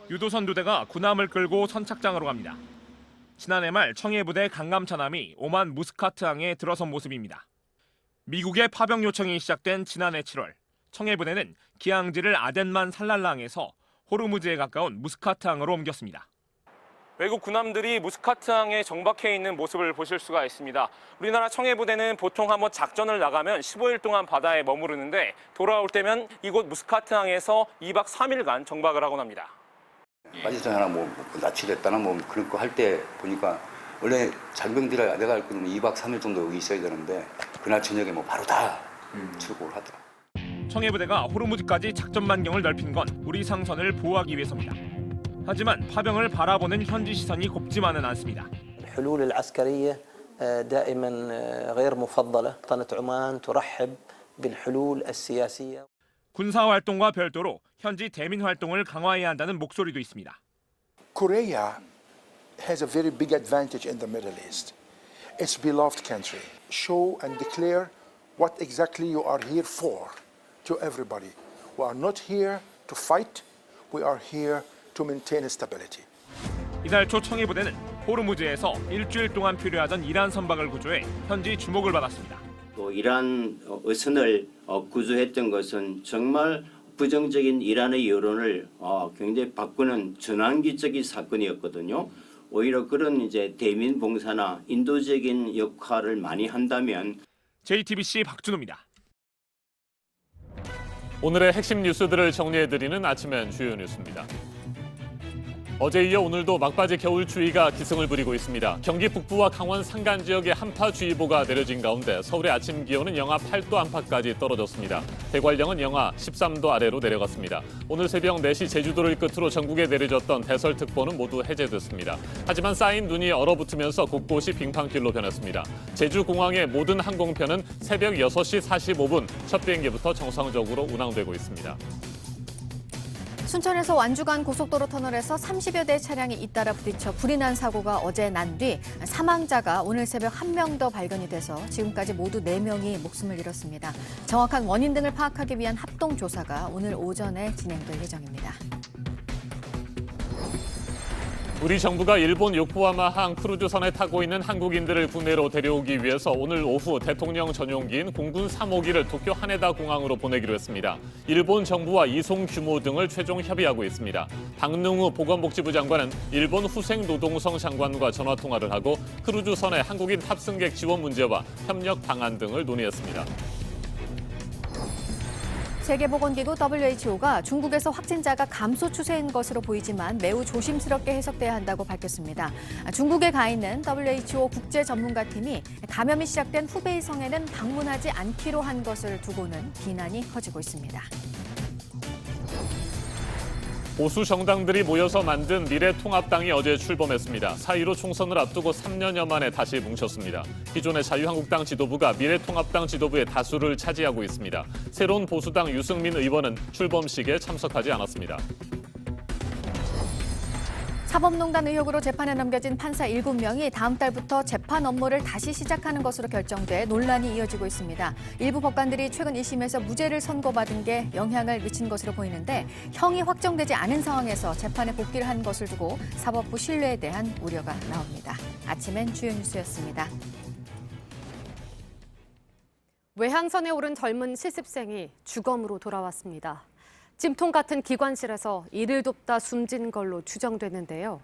유도선두대가 군함을 끌고 선착장으로 갑니다. 지난해 말 청해부대 강감차남이 오만 무스카트항에 들어선 모습입니다. 미국의 파병 요청이 시작된 지난해 7월, 청해부대는 기항지를 아덴만 살랄라항에서 호르무즈에 가까운 무스카트항으로 옮겼습니다. 외국 군함들이 무스카트항에 정박해 있는 모습을 보실 수가 있습니다. 우리나라 청해부대는 보통 한번 작전을 나가면 15일 동안 바다에 머무르는데 돌아올 때면 이곳 무스카트항에서 2박 3일간 정박을 하곤 합니다. 빠지거나 납치됐다나 그런 거 할 때 보니까 원래 장병들이 내가 알 때는 2박 3일 정도 여기 있어야 되는데 그날 저녁에 바로 다 출국을 하더라. 청해부대가 호르무즈까지 작전 반경을 넓힌 건 우리 상선을 보호하기 위해서입니다. 하지만 파병을 바라보는 현지 시선이 곱지만은 않습니다. الحلول العسكرية دائما غير مفضلة. سلطنة عمان ترحب بالحلول السياسية. 군사 활동과 별도로 현지 대민 활동을 강화해야 한다는 목소리도 있습니다. Korea has a very big advantage in the Middle East. It's a beloved country. Show and declare what exactly you are here for to everybody. We are not here to fight. We are here to maintain stability. 이달 초 청해부대는 호르무즈에서 일주일 동안 필요하던 이란 선박을 구조해 현지 주목을 받았습니다. 또 이란 의선을 구조했던 것은 정말 부정적인 이란의 여론을 굉장히 바꾸는 전환기적인 사건이었거든요. 오히려 그런 대민 봉사나 인도적인 역할을 많이 한다면 JTBC 박준우입니다. 오늘의 핵심 뉴스들을 정리해드리는 아침엔 주요 뉴스입니다. 어제 이어 오늘도 막바지 겨울 추위가 기승을 부리고 있습니다. 경기 북부와 강원 산간 지역에 한파주의보가 내려진 가운데 서울의 아침 기온은 영하 8도 안팎까지 떨어졌습니다. 대관령은 영하 13도 아래로 내려갔습니다. 오늘 새벽 4시 제주도를 끝으로 전국에 내려졌던 대설특보는 모두 해제됐습니다. 하지만 쌓인 눈이 얼어붙으면서 곳곳이 빙판길로 변했습니다. 제주공항의 모든 항공편은 새벽 6시 45분 첫 비행기부터 정상적으로 운항되고 있습니다. 순천에서 완주 간 고속도로 터널에서 30여 대의 차량이 잇따라 부딪혀 불이 난 사고가 어제 난 뒤 사망자가 오늘 새벽 1명 더 발견이 돼서 지금까지 모두 4명이 목숨을 잃었습니다. 정확한 원인 등을 파악하기 위한 합동조사가 오늘 오전에 진행될 예정입니다. 우리 정부가 일본 요코하마항 크루즈선에 타고 있는 한국인들을 국내로 데려오기 위해서 오늘 오후 대통령 전용기인 공군 3호기를 도쿄 하네다 공항으로 보내기로 했습니다. 일본 정부와 이송 규모 등을 최종 협의하고 있습니다. 박능우 보건복지부 장관은 일본 후생노동성 장관과 전화통화를 하고 크루즈선의 한국인 탑승객 지원 문제와 협력 방안 등을 논의했습니다. 세계보건기구 WHO가 중국에서 확진자가 감소 추세인 것으로 보이지만 매우 조심스럽게 해석돼야 한다고 밝혔습니다. 중국에 가 있는 WHO 국제 전문가팀이 감염이 시작된 후베이 성에는 방문하지 않기로 한 것을 두고는 비난이 커지고 있습니다. 보수 정당들이 모여서 만든 미래통합당이 어제 출범했습니다. 4.15 총선을 앞두고 3년여 만에 다시 뭉쳤습니다. 기존의 자유한국당 지도부가 미래통합당 지도부의 다수를 차지하고 있습니다. 새로운 보수당 유승민 의원은 출범식에 참석하지 않았습니다. 사법농단 의혹으로 재판에 넘겨진 판사 7명이 다음 달부터 재판 업무를 다시 시작하는 것으로 결정돼 논란이 이어지고 있습니다. 일부 법관들이 최근 1심에서 무죄를 선고받은 게 영향을 미친 것으로 보이는데 형이 확정되지 않은 상황에서 재판에 복귀를 한 것을 두고 사법부 신뢰에 대한 우려가 나옵니다. 아침엔 주요 뉴스였습니다. 외항선에 오른 젊은 실습생이 주검으로 돌아왔습니다. 찜통 같은 기관실에서 이를 돕다 숨진 걸로 추정되는데요.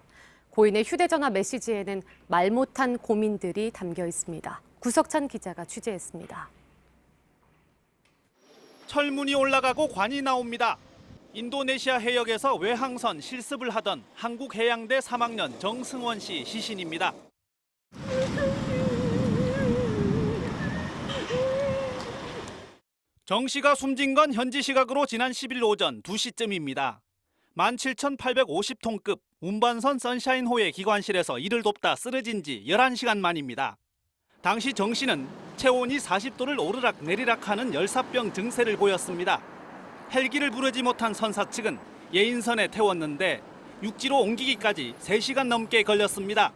고인의 휴대전화 메시지에는 말 못한 고민들이 담겨 있습니다. 구석찬 기자가 취재했습니다. 철문이 올라가고 관이 나옵니다. 인도네시아 해역에서 외항선 실습을 하던 한국해양대 3학년 정승원 씨 시신입니다. 정 씨가 숨진 건 현지 시각으로 지난 10일 오전 2시쯤입니다. 17,850톤급 운반선 선샤인호의 기관실에서 이를 돕다 쓰러진 지 11시간 만입니다. 당시 정 씨는 체온이 40도를 오르락 내리락하는 열사병 증세를 보였습니다. 헬기를 부르지 못한 선사 측은 예인선에 태웠는데 육지로 옮기기까지 3시간 넘게 걸렸습니다.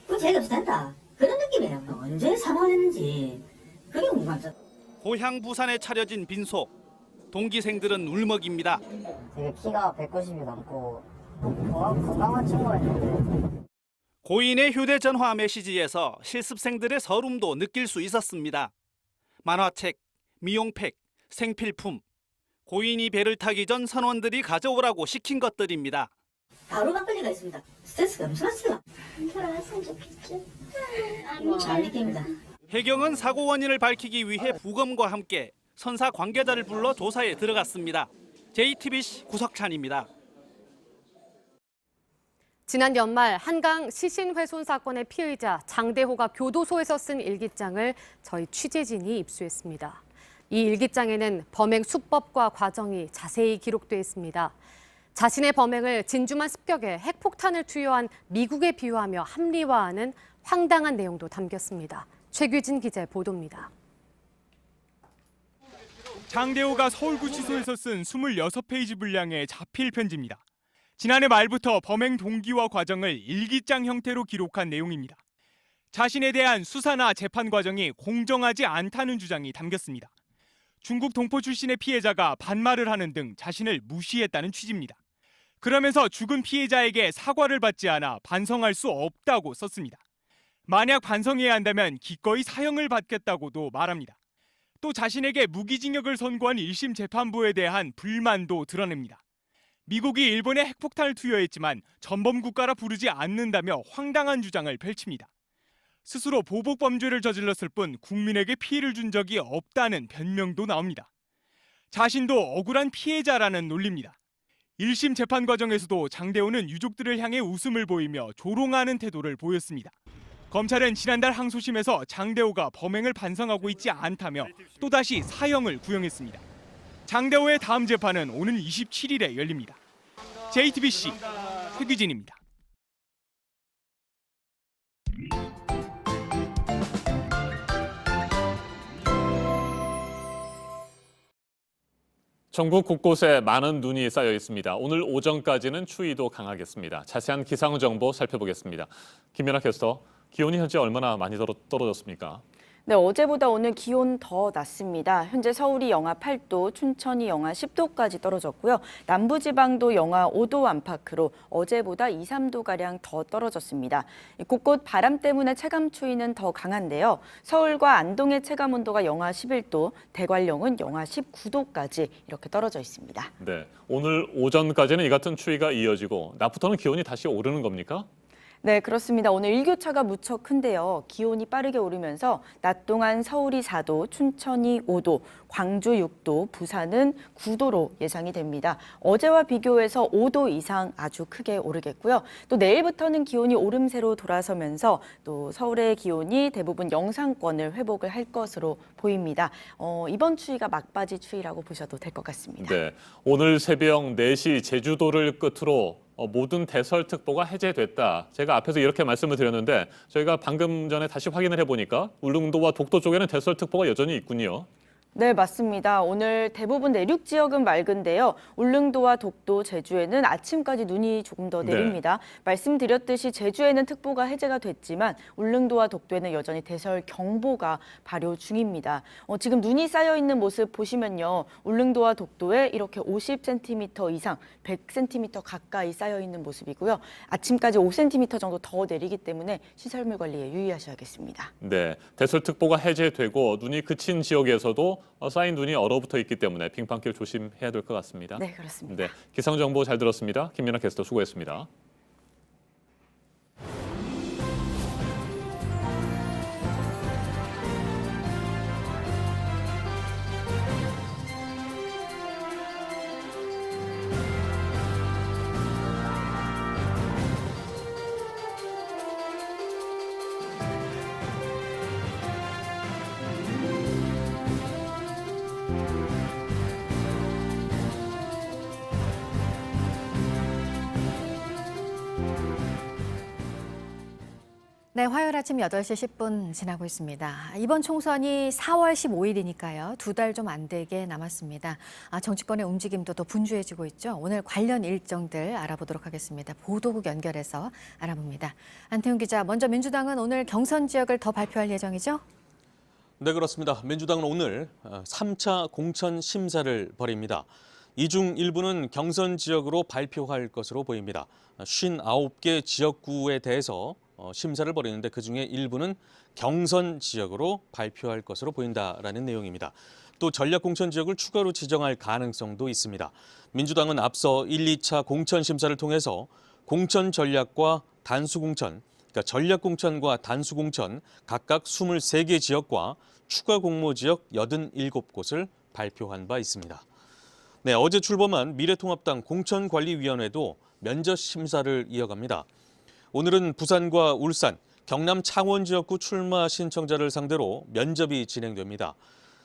제대로 된다. 그런 느낌이에요. 언제 사망했는지 그게 궁금하죠. 고향 부산에 차려진 빈소. 동기생들은 울먹입니다. 되게 키가 190이 넘고 건강한 친구였는데. 고인의 휴대전화 메시지에서 실습생들의 서름도 느낄 수 있었습니다. 만화책, 미용팩, 생필품. 고인이 배를 타기 전 선원들이 가져오라고 시킨 것들입니다. 바로 막걸리가 있습니다. 스트레스가 엄청났어요. 돌아왔으면 좋겠죠. 잘 느낍니다. 해경은 사고 원인을 밝히기 위해 부검과 함께 선사 관계자를 불러 조사에 들어갔습니다. JTBC 구석찬입니다. 지난 연말 한강 시신 훼손 사건의 피의자 장대호가 교도소에서 쓴 일기장을 저희 취재진이 입수했습니다. 이 일기장에는 범행 수법과 과정이 자세히 기록돼 있습니다. 자신의 범행을 진주만 습격에 핵폭탄을 투여한 미국에 비유하며 합리화하는 황당한 내용도 담겼습니다. 최규진 기자의 보도입니다. 장대호가 서울구치소에서 쓴 26페이지 분량의 자필 편지입니다. 지난해 말부터 범행 동기와 과정을 일기장 형태로 기록한 내용입니다. 자신에 대한 수사나 재판 과정이 공정하지 않다는 주장이 담겼습니다. 중국 동포 출신의 피해자가 반말을 하는 등 자신을 무시했다는 취지입니다. 그러면서 죽은 피해자에게 사과를 받지 않아 반성할 수 없다고 썼습니다. 만약 반성해야 한다면 기꺼이 사형을 받겠다고도 말합니다. 또 자신에게 무기징역을 선고한 1심 재판부에 대한 불만도 드러냅니다. 미국이 일본에 핵폭탄을 투여했지만 전범국가라 부르지 않는다며 황당한 주장을 펼칩니다. 스스로 보복범죄를 저질렀을 뿐 국민에게 피해를 준 적이 없다는 변명도 나옵니다. 자신도 억울한 피해자라는 논리입니다. 1심 재판 과정에서도 장대호는 유족들을 향해 웃음을 보이며 조롱하는 태도를 보였습니다. 검찰은 지난달 항소심에서 장대호가 범행을 반성하고 있지 않다며 또다시 사형을 구형했습니다. 장대호의 다음 재판은 오는 27일에 열립니다. JTBC 최규진입니다. 전국 곳곳에 많은 눈이 쌓여 있습니다. 오늘 오전까지는 추위도 강하겠습니다. 자세한 기상 정보 살펴보겠습니다. 김연아 캐스터, 기온이 현재 얼마나 많이 떨어졌습니까? 네, 어제보다 오늘 기온 더 낮습니다. 현재 서울이 영하 8도, 춘천이 영하 10도까지 떨어졌고요. 남부지방도 영하 5도 안팎으로 어제보다 2, 3도가량 더 떨어졌습니다. 곳곳 바람 때문에 체감 추위는 더 강한데요. 서울과 안동의 체감 온도가 영하 11도, 대관령은 영하 19도까지 이렇게 떨어져 있습니다. 네, 오늘 오전까지는 이 같은 추위가 이어지고 낮부터는 기온이 다시 오르는 겁니까? 네, 그렇습니다. 오늘 일교차가 무척 큰데요. 기온이 빠르게 오르면서 낮 동안 서울이 4도, 춘천이 5도, 광주 6도, 부산은 9도로 예상이 됩니다. 어제와 비교해서 5도 이상 아주 크게 오르겠고요. 또 내일부터는 기온이 오름세로 돌아서면서 또 서울의 기온이 대부분 영상권을 회복을 할 것으로 보입니다. 이번 추위가 막바지 추위라고 보셔도 될 것 같습니다. 네, 오늘 새벽 4시 제주도를 끝으로 모든 대설특보가 해제됐다. 제가 앞에서 이렇게 말씀을 드렸는데 저희가 방금 전에 다시 확인을 해보니까 울릉도와 독도 쪽에는 대설특보가 여전히 있군요. 네, 맞습니다. 오늘 대부분 내륙 지역은 맑은데요. 울릉도와 독도, 제주에는 아침까지 눈이 조금 더 내립니다. 말씀드렸듯이 제주에는 특보가 해제가 됐지만 울릉도와 독도에는 여전히 대설 경보가 발효 중입니다. 지금 눈이 쌓여 있는 모습 보시면요. 울릉도와 독도에 이렇게 50cm 이상, 100cm 가까이 쌓여 있는 모습이고요. 아침까지 5cm 정도 더 내리기 때문에 시설물 관리에 유의하셔야겠습니다. 네, 대설특보가 해제되고 눈이 그친 지역에서도 쌓인 눈이 얼어붙어 있기 때문에 빙판길 조심해야 될 것 같습니다. 네, 그렇습니다. 네, 기상 정보 잘 들었습니다. 김연아 캐스터 수고했습니다. 네, 화요일 아침 8시 10분 지나고 있습니다. 이번 총선이 4월 15일이니까요. 2달 좀 안 되게 남았습니다. 정치권의 움직임도 더 분주해지고 있죠. 오늘 관련 일정들 알아보도록 하겠습니다. 보도국 연결해서 알아봅니다. 안태훈 기자, 먼저 민주당은 오늘 경선 지역을 더 발표할 예정이죠? 네, 그렇습니다. 민주당은 오늘 3차 공천 심사를 벌입니다. 이 중 일부는 경선 지역으로 발표할 것으로 보입니다. 59개 지역구에 대해서 심사를 벌이는데 그중에 일부는 경선 지역으로 발표할 것으로 보인다라는 내용입니다. 또 전략 공천 지역을 추가로 지정할 가능성도 있습니다. 민주당은 앞서 1, 2차 공천 심사를 통해서 공천 전략과 단수 공천, 그러니까 전략 공천과 단수 공천 각각 23개 지역과 추가 공모 지역 87곳을 발표한 바 있습니다. 네, 어제 출범한 미래통합당 공천관리위원회도 면접 심사를 이어갑니다. 오늘은 부산과 울산, 경남 창원 지역구 출마 신청자를 상대로 면접이 진행됩니다.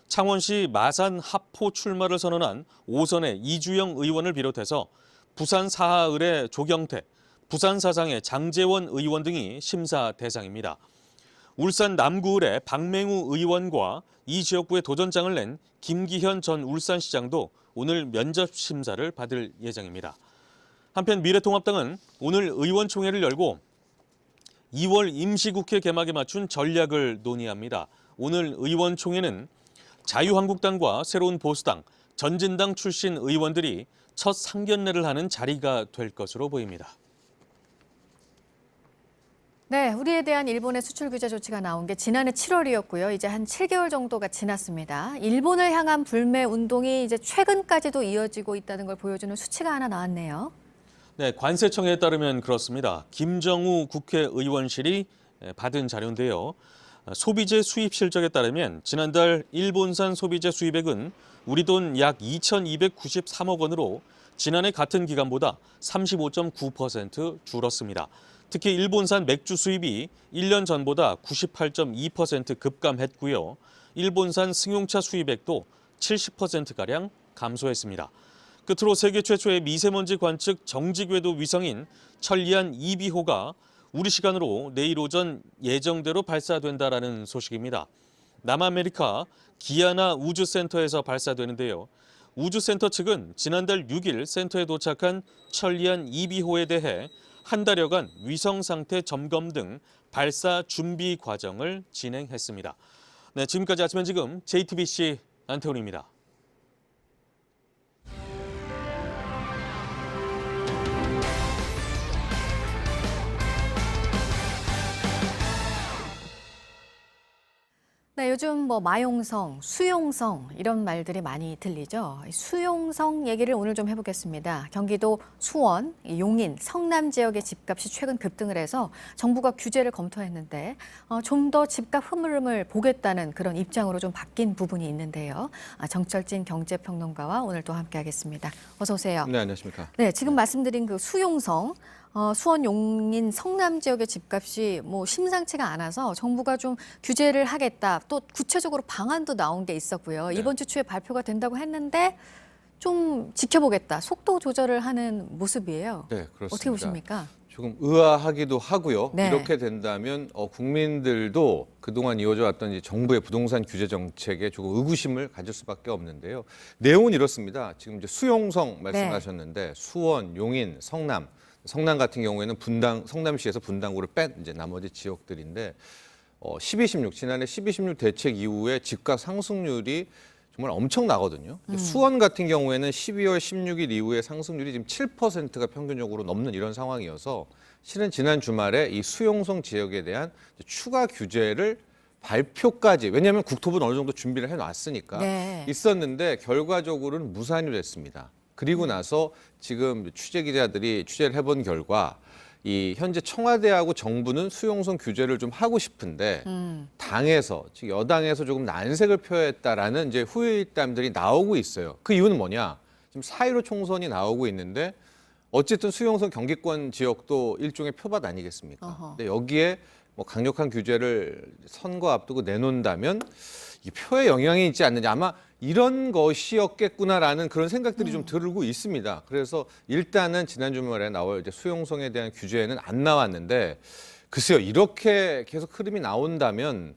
창원시 마산 하포 출마를 선언한 5선의 이주영 의원을 비롯해서 부산 사하을의 조경태, 부산 사상의 장재원 의원 등이 심사 대상입니다. 울산 남구을의 박맹우 의원과 이 지역구에 도전장을 낸 김기현 전 울산시장도 오늘 면접 심사를 받을 예정입니다. 한편 미래통합당은 오늘 의원총회를 열고 2월 임시국회 개막에 맞춘 전략을 논의합니다. 오늘 의원총회는 자유한국당과 새로운 보수당, 전진당 출신 의원들이 첫 상견례를 하는 자리가 될 것으로 보입니다. 네, 우리에 대한 일본의 수출 규제 조치가 나온 게 지난해 7월이었고요. 이제 한 7개월 정도가 지났습니다. 일본을 향한 불매 운동이 이제 최근까지도 이어지고 있다는 걸 보여주는 수치가 하나 나왔네요. 네, 관세청에 따르면 그렇습니다. 김정우 국회의원실이 받은 자료인데요. 소비재 수입 실적에 따르면 지난달 일본산 소비재 수입액은 우리 돈 약 2,293억 원으로 지난해 같은 기간보다 35.9% 줄었습니다. 특히 일본산 맥주 수입이 1년 전보다 98.2% 급감했고요. 일본산 승용차 수입액도 70%가량 감소했습니다. 끝으로 세계 최초의 미세먼지 관측 정직궤도 위성인 천리안 2비호가 우리 시간으로 내일 오전 예정대로 발사된다라는 소식입니다. 남아메리카 기아나 우주센터에서 발사되는데요. 우주센터 측은 지난달 6일 센터에 도착한 천리안 2비호에 대해 한 달여간 위성 상태 점검 등 발사 준비 과정을 진행했습니다. 네, 지금까지 아침 지금 JTBC 안태훈입니다. 네, 요즘 뭐 마용성, 수용성 이런 말들이 많이 들리죠. 수용성 얘기를 오늘 좀 해보겠습니다. 경기도 수원, 용인, 성남 지역의 집값이 최근 급등을 해서 정부가 규제를 검토했는데 좀 더 집값 흐름을 보겠다는 그런 입장으로 좀 바뀐 부분이 있는데요. 정철진 경제평론가와 오늘 또 함께하겠습니다. 어서 오세요. 네, 안녕하십니까. 네, 지금 말씀드린 그 수용성. 수원, 용인, 성남 지역의 집값이 뭐 심상치가 않아서 정부가 좀 규제를 하겠다. 또 구체적으로 방안도 나온 게 있었고요. 네. 이번 주 초에 발표가 된다고 했는데 좀 지켜보겠다. 속도 조절을 하는 모습이에요. 네, 그렇습니다. 어떻게 보십니까? 조금 의아하기도 하고요. 네. 이렇게 된다면 국민들도 그동안 이어져 왔던 이제 정부의 부동산 규제 정책에 조금 의구심을 가질 수밖에 없는데요. 내용은 이렇습니다. 지금 이제 수용성 말씀하셨는데 수원, 용인, 성남 같은 경우에는 성남시에서 분당구를 뺀 이제 나머지 지역들인데 12, 16 지난해 12, 16 대책 이후에 집값 상승률이 정말 엄청나거든요. 수원 같은 경우에는 12월 16일 이후에 상승률이 지금 7%가 평균적으로 넘는 이런 상황이어서 실은 지난 주말에 이 수용성 지역에 대한 추가 규제를 발표까지, 왜냐하면 국토부는 어느 정도 준비를 해놨으니까 네. 있었는데 결과적으로는 무산이 됐습니다. 그리고 나서 지금 취재 기자들이 취재를 해본 결과 이 현재 청와대하고 정부는 수용성 규제를 좀 하고 싶은데 당에서, 즉 여당에서 조금 난색을 표했다라는 이제 후일담들이 나오고 있어요. 그 이유는 뭐냐? 지금 4.15 총선이 나오고 있는데 어쨌든 수용성 경기권 지역도 일종의 표밭 아니겠습니까? 근데 여기에 뭐 강력한 규제를 선거 앞두고 내놓는다면 이 표에 영향이 있지 않느냐, 아마 이런 것이었겠구나라는 그런 생각들이 좀 들고 있습니다. 그래서 일단은 지난 주말에 나올 이제 수용성에 대한 규제는 안 나왔는데 글쎄요, 이렇게 계속 흐름이 나온다면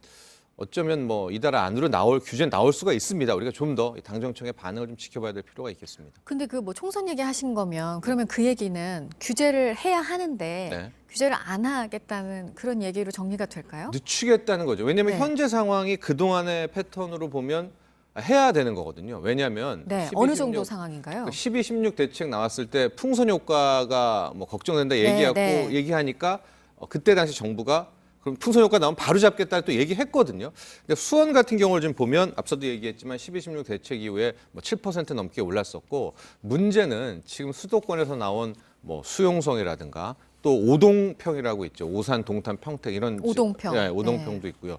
어쩌면 뭐 이달 안으로 나올 규제는 나올 수가 있습니다. 우리가 좀 더 당정청의 반응을 좀 지켜봐야 될 필요가 있겠습니다. 근데 그 뭐 총선 얘기 하신 거면 그러면 그 얘기는 규제를 해야 하는데 네. 규제를 안 하겠다는 그런 얘기로 정리가 될까요? 늦추겠다는 거죠. 왜냐하면 네. 현재 상황이 그동안의 패턴으로 보면 해야 되는 거거든요. 왜냐하면 네, 12, 어느 16, 정도 상황인가요? 12, 16 대책 나왔을 때 풍선 효과가 뭐 걱정된다 얘기하고 네. 얘기하니까 그때 당시 정부가 그럼 풍선 효과 나오면 바로 잡겠다 또 얘기했거든요. 근데 수원 같은 경우를 좀 보면 앞서도 얘기했지만 12, 16 대책 이후에 뭐 7% 넘게 올랐었고 문제는 지금 수도권에서 나온 뭐 수용성이라든가 또 오동평이라고 있죠. 오산, 동탄, 평택 이런 오동평. 네, 오동평도 있고요.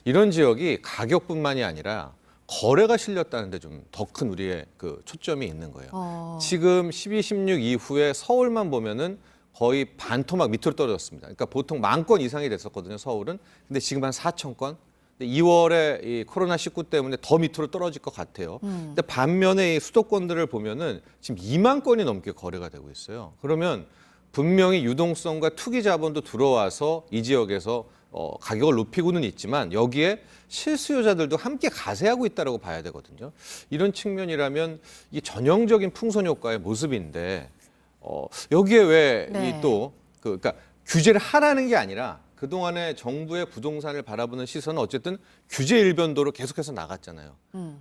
이런 지역이 가격뿐만이 아니라 거래가 실렸다는 데 좀 더 큰 우리의 그 초점이 있는 거예요. 지금 12, 16 이후에 서울만 보면은 거의 반토막 밑으로 떨어졌습니다. 그러니까 보통 10,000건 이상이 됐었거든요, 서울은. 근데 지금 한 4,000건. 2월에 이 코로나19 때문에 더 밑으로 떨어질 것 같아요. 근데 반면에 이 수도권들을 보면은 지금 2만 건이 넘게 거래가 되고 있어요. 그러면 분명히 유동성과 투기 자본도 들어와서 이 지역에서 가격을 높이고는 있지만 여기에 실수요자들도 함께 가세하고 있다고 봐야 되거든요. 이런 측면이라면 이게 전형적인 풍선 효과의 모습인데 여기에 왜 네. 그러니까 규제를 하라는 게 아니라 그동안에 정부의 부동산을 바라보는 시선은 어쨌든 규제 일변도로 계속해서 나갔잖아요.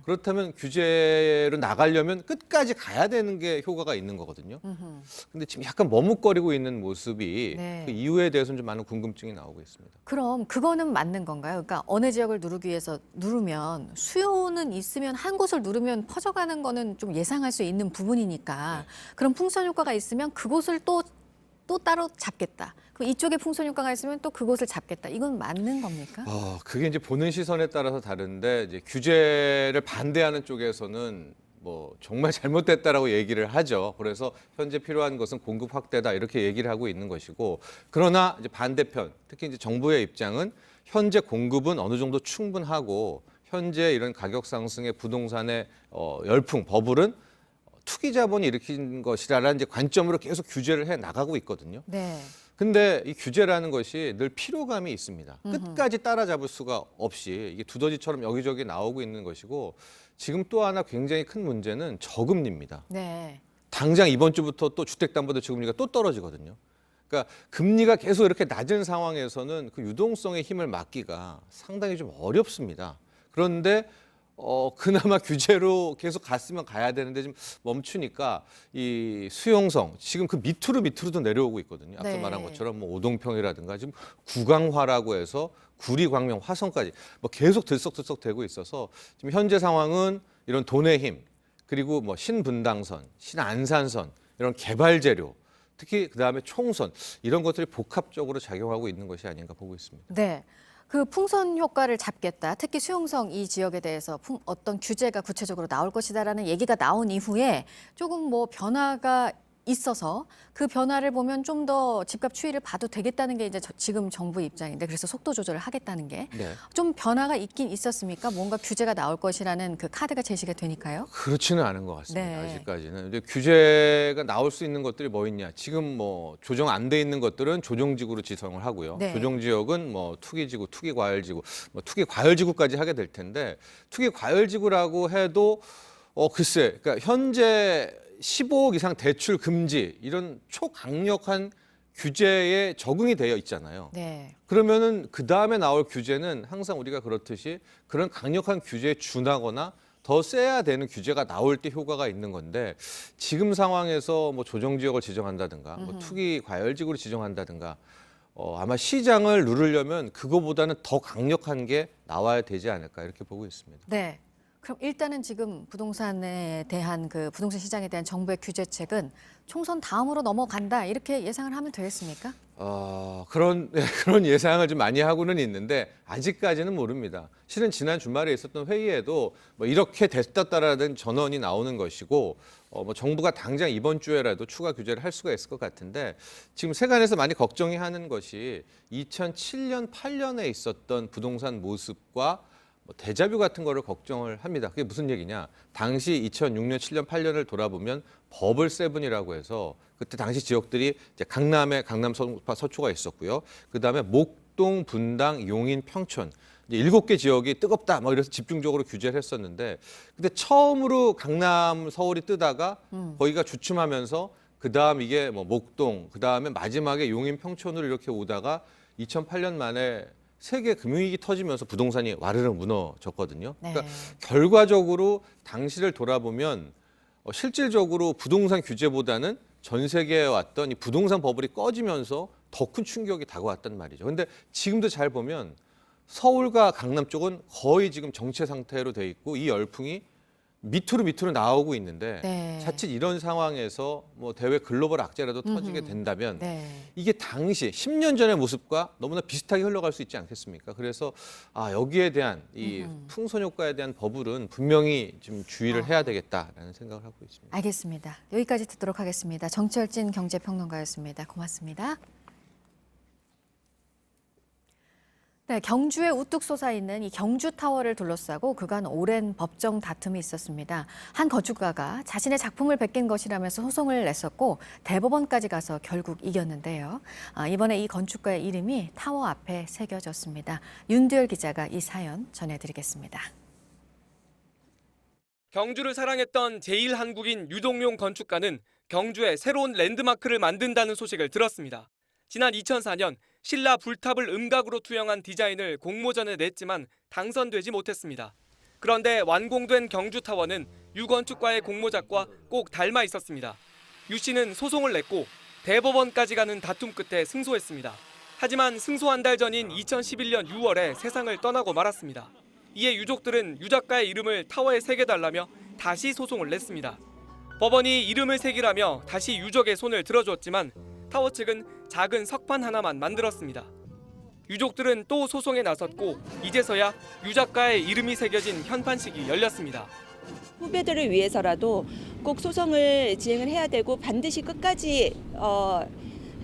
그렇다면 규제로 나가려면 끝까지 가야 되는 게 효과가 있는 거거든요. 근데 지금 약간 머뭇거리고 있는 모습이 네. 그 이유에 대해서는 좀 많은 궁금증이 나오고 있습니다. 그럼 그거는 맞는 건가요? 그러니까 어느 지역을 누르기 위해서 누르면 수요는 있으면 한 곳을 누르면 퍼져가는 거는 좀 예상할 수 있는 부분이니까 그럼 풍선 효과가 있으면 그곳을 또 따로 잡겠다. 그럼 이쪽에 풍선 효과가 있으면 또 그곳을 잡겠다. 이건 맞는 겁니까? 그게 이제 보는 시선에 따라서 다른데 이제 규제를 반대하는 쪽에서는 뭐 정말 잘못됐다라고 얘기를 하죠. 그래서 현재 필요한 것은 공급 확대다 이렇게 얘기를 하고 있는 것이고, 그러나 이제 반대편, 특히 이제 정부의 입장은 현재 공급은 어느 정도 충분하고 현재 이런 가격 상승의 부동산의 열풍, 버블은 투기 자본이 일으킨 것이라는 이제 관점으로 계속 규제를 해 나가고 있거든요. 네. 근데 이 규제라는 것이 늘 피로감이 있습니다. 끝까지 따라잡을 수가 없이 이게 두더지처럼 여기저기 나오고 있는 것이고, 지금 또 하나 굉장히 큰 문제는 저금리입니다. 네. 당장 이번 주부터 또 주택담보대출금리가 또 떨어지거든요. 그러니까 금리가 계속 이렇게 낮은 상황에서는 그 유동성의 힘을 막기가 상당히 좀 어렵습니다. 그런데 그나마 규제로 계속 갔으면 가야 되는데 지금 멈추니까 이 수용성, 지금 그 밑으로도 내려오고 있거든요. 앞서 네. 말한 것처럼 뭐 오동평이라든가 지금 구강화라고 해서 구리, 광명, 화성까지 뭐 계속 들썩들썩 되고 있어서 지금 현재 상황은 이런 돈의 힘, 그리고 뭐 신분당선, 신안산선, 이런 개발 재료, 특히 그다음에 총선, 이런 것들이 복합적으로 작용하고 있는 것이 아닌가 보고 있습니다. 네. 그 풍선 효과를 잡겠다. 특히 수용성 이 지역에 대해서 어떤 규제가 구체적으로 나올 것이다라는 얘기가 나온 이후에 조금 뭐 변화가 있어서 그 변화를 보면 좀 더 집값 추이를 봐도 되겠다는 게 이제 지금 정부 입장인데, 그래서 속도 조절을 하겠다는 게 좀 변화가 있긴 있었습니까? 뭔가 규제가 나올 것이라는 그 카드가 제시가 되니까요. 그렇지는 않은 것 같습니다. 네. 아직까지는. 이제 규제가 나올 수 있는 것들이 뭐 있냐? 지금 뭐 조정 안 돼 있는 것들은 조정지구로 지정을 하고요. 네. 조정지역은 뭐 투기지구, 투기과열지구, 뭐 투기과열지구까지 하게 될 텐데, 투기과열지구라고 해도 글쎄, 그러니까 현재 15억 이상 대출 금지, 이런 초강력한 규제에 적응이 되어 있잖아요. 네. 그러면은 그 다음에 나올 규제는 항상 우리가 그렇듯이 그런 강력한 규제에 준하거나 더 세야 되는 규제가 나올 때 효과가 있는 건데, 지금 상황에서 뭐 조정지역을 지정한다든가 뭐 투기 과열지구를 지정한다든가 아마 시장을 누르려면 그거보다는 더 강력한 게 나와야 되지 않을까 이렇게 보고 있습니다. 네. 그럼 일단은 지금 부동산에 대한 그 부동산 시장에 대한 정부의 규제책은 총선 다음으로 넘어간다 이렇게 예상을 하면 되겠습니까? 그런 예상을 좀 많이 하고는 있는데 아직까지는 모릅니다. 실은 지난 주말에 있었던 회의에도 뭐 이렇게 됐다라는 전언이 나오는 것이고, 뭐 정부가 당장 이번 주에라도 추가 규제를 할 수가 있을 것 같은데, 지금 세간에서 많이 걱정이 하는 것이 2007년, 8년에 있었던 부동산 모습과 뭐 데자뷰 같은 거를 걱정을 합니다. 그게 무슨 얘기냐? 당시 2006년, 7년, 8년을 돌아보면 버블 세븐이라고 해서 그때 당시 지역들이 이제 강남에 강남 서초가 있었고요. 그다음에 목동, 분당, 용인, 평촌 이제 7개 지역이 뜨겁다 뭐 이래서 집중적으로 규제를 했었는데, 근데 처음으로 강남, 서울이 뜨다가 거기가 주춤하면서 그다음 이게 뭐 목동, 그다음에 마지막에 용인, 평촌으로 이렇게 오다가 2008년 만에 세계 금융위기 터지면서 부동산이 와르르 무너졌거든요. 네. 그러니까 결과적으로 당시를 돌아보면 실질적으로 부동산 규제보다는 전 세계에 왔던 이 부동산 버블이 꺼지면서 더 큰 충격이 다가왔단 말이죠. 근데 지금도 잘 보면 서울과 강남 쪽은 거의 지금 정체 상태로 돼 있고 이 열풍이 밑으로 나오고 있는데, 네. 자칫 이런 상황에서 뭐 대외 글로벌 악재라도 터지게 된다면 이게 당시 10년 전의 모습과 너무나 비슷하게 흘러갈 수 있지 않겠습니까? 그래서 여기에 대한 이 풍선 효과에 대한 버블은 분명히 좀 주의를 해야 되겠다라는 생각을 하고 있습니다. 알겠습니다. 여기까지 듣도록 하겠습니다. 정철진 경제평론가였습니다. 고맙습니다. 네, 경주에 우뚝 솟아있는 이 경주타워를 둘러싸고 그간 오랜 법정 다툼이 있었습니다. 한 건축가가 자신의 작품을 베낀 것이라면서 소송을 냈었고 대법원까지 가서 결국 이겼는데요. 이번에 이 건축가의 이름이 타워 앞에 새겨졌습니다. 윤두열 기자가 이 사연 전해드리겠습니다. 경주를 사랑했던 제1한국인 유동용 건축가는 경주에 새로운 랜드마크를 만든다는 소식을 들었습니다. 지난 2004년 신라 불탑을 음각으로 투영한 디자인을 공모전에 냈지만 당선되지 못했습니다. 그런데 완공된 경주타워는 유 건축가의 공모작과 꼭 닮아 있었습니다. 유 씨는 소송을 냈고 대법원까지 가는 다툼 끝에 승소했습니다. 하지만 승소 한 달 전인 2011년 6월에 세상을 떠나고 말았습니다. 이에 유족들은 유 작가의 이름을 타워에 새겨달라며 다시 소송을 냈습니다. 법원이 이름을 새기라며 다시 유족의 손을 들어주었지만 타워 측은 작은 석판 하나만 만들었습니다. 유족들은 또 소송에 나섰고 이제서야 유 작가의 이름이 새겨진 현판식이 열렸습니다. 후배들을 위해서라도 꼭 소송을 진행을 해야 되고 반드시 끝까지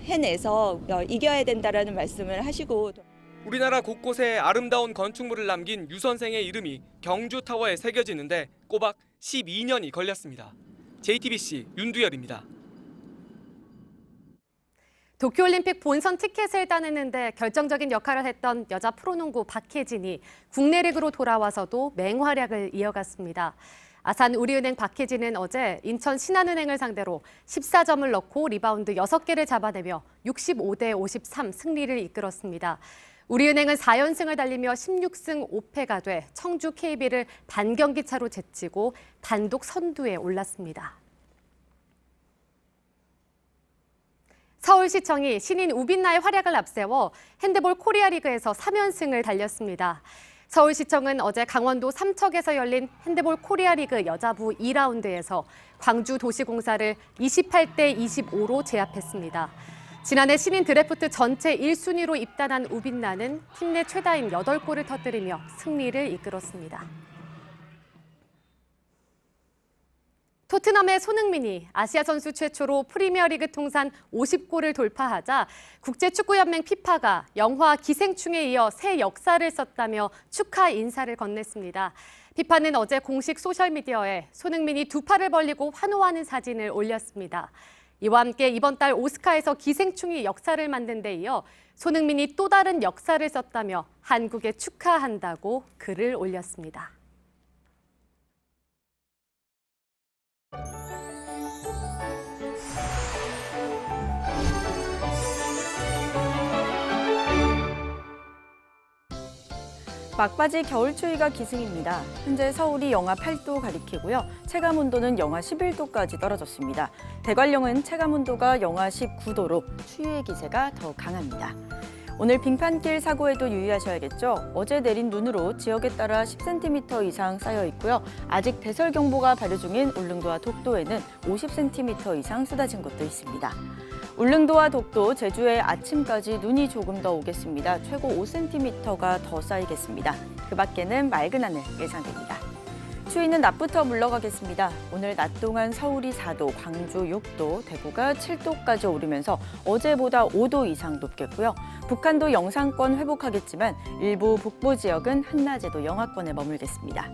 해내서 이겨야 된다라는 말씀을 하시고 우리나라 곳곳에 아름다운 건축물을 남긴 유 선생의 이름이 경주타워에 새겨지는데 꼬박 12년이 걸렸습니다. JTBC 윤두열입니다. 도쿄올림픽 본선 티켓을 따내는데 결정적인 역할을 했던 여자 프로농구 박혜진이 국내 리그로 돌아와서도 맹활약을 이어갔습니다. 아산 우리은행 박혜진은 어제 인천 신한은행을 상대로 14점을 넣고 리바운드 6개를 잡아내며 65대 53 승리를 이끌었습니다. 우리은행은 4연승을 달리며 16승 5패가 돼 청주 KB를 반경기 차로 제치고 단독 선두에 올랐습니다. 서울시청이 신인 우빈나의 활약을 앞세워 핸드볼 코리아 리그에서 3연승을 달렸습니다. 서울시청은 어제 강원도 삼척에서 열린 핸드볼 코리아 리그 여자부 2라운드에서 광주도시공사를 28대 25로 제압했습니다. 지난해 신인 드래프트 전체 1순위로 입단한 우빈나는 팀 내 최다인 8골을 터뜨리며 승리를 이끌었습니다. 토트넘의 손흥민이 아시아 선수 최초로 프리미어리그 통산 50골을 돌파하자 국제축구연맹 피파가 영화 기생충에 이어 새 역사를 썼다며 축하 인사를 건넸습니다. 피파는 어제 공식 소셜미디어에 손흥민이 두 팔을 벌리고 환호하는 사진을 올렸습니다. 이와 함께 이번 달 오스카에서 기생충이 역사를 만든 데 이어 손흥민이 또 다른 역사를 썼다며 한국에 축하한다고 글을 올렸습니다. 막바지 겨울 추위가 기승입니다. 현재 서울이 영하 8도 가리키고요. 체감 온도는 영하 11도까지 떨어졌습니다. 대관령은 체감 온도가 영하 19도로 추위의 기세가 더욱 강합니다. 오늘 빙판길 사고에도 유의하셔야겠죠. 어제 내린 눈으로 지역에 따라 10cm 이상 쌓여 있고요. 아직 대설경보가 발효 중인 울릉도와 독도에는 50cm 이상 쏟아진 곳도 있습니다. 울릉도와 독도, 제주에 아침까지 눈이 조금 더 오겠습니다. 최고 5cm가 더 쌓이겠습니다. 그 밖에는 맑은 하늘 예상됩니다. 추위는 낮부터 물러가겠습니다. 오늘 낮 동안 서울이 4도, 광주 6도, 대구가 7도까지 오르면서 어제보다 5도 이상 높겠고요. 북한도 영상권 회복하겠지만 일부 북부 지역은 한낮에도 영하권에 머물겠습니다.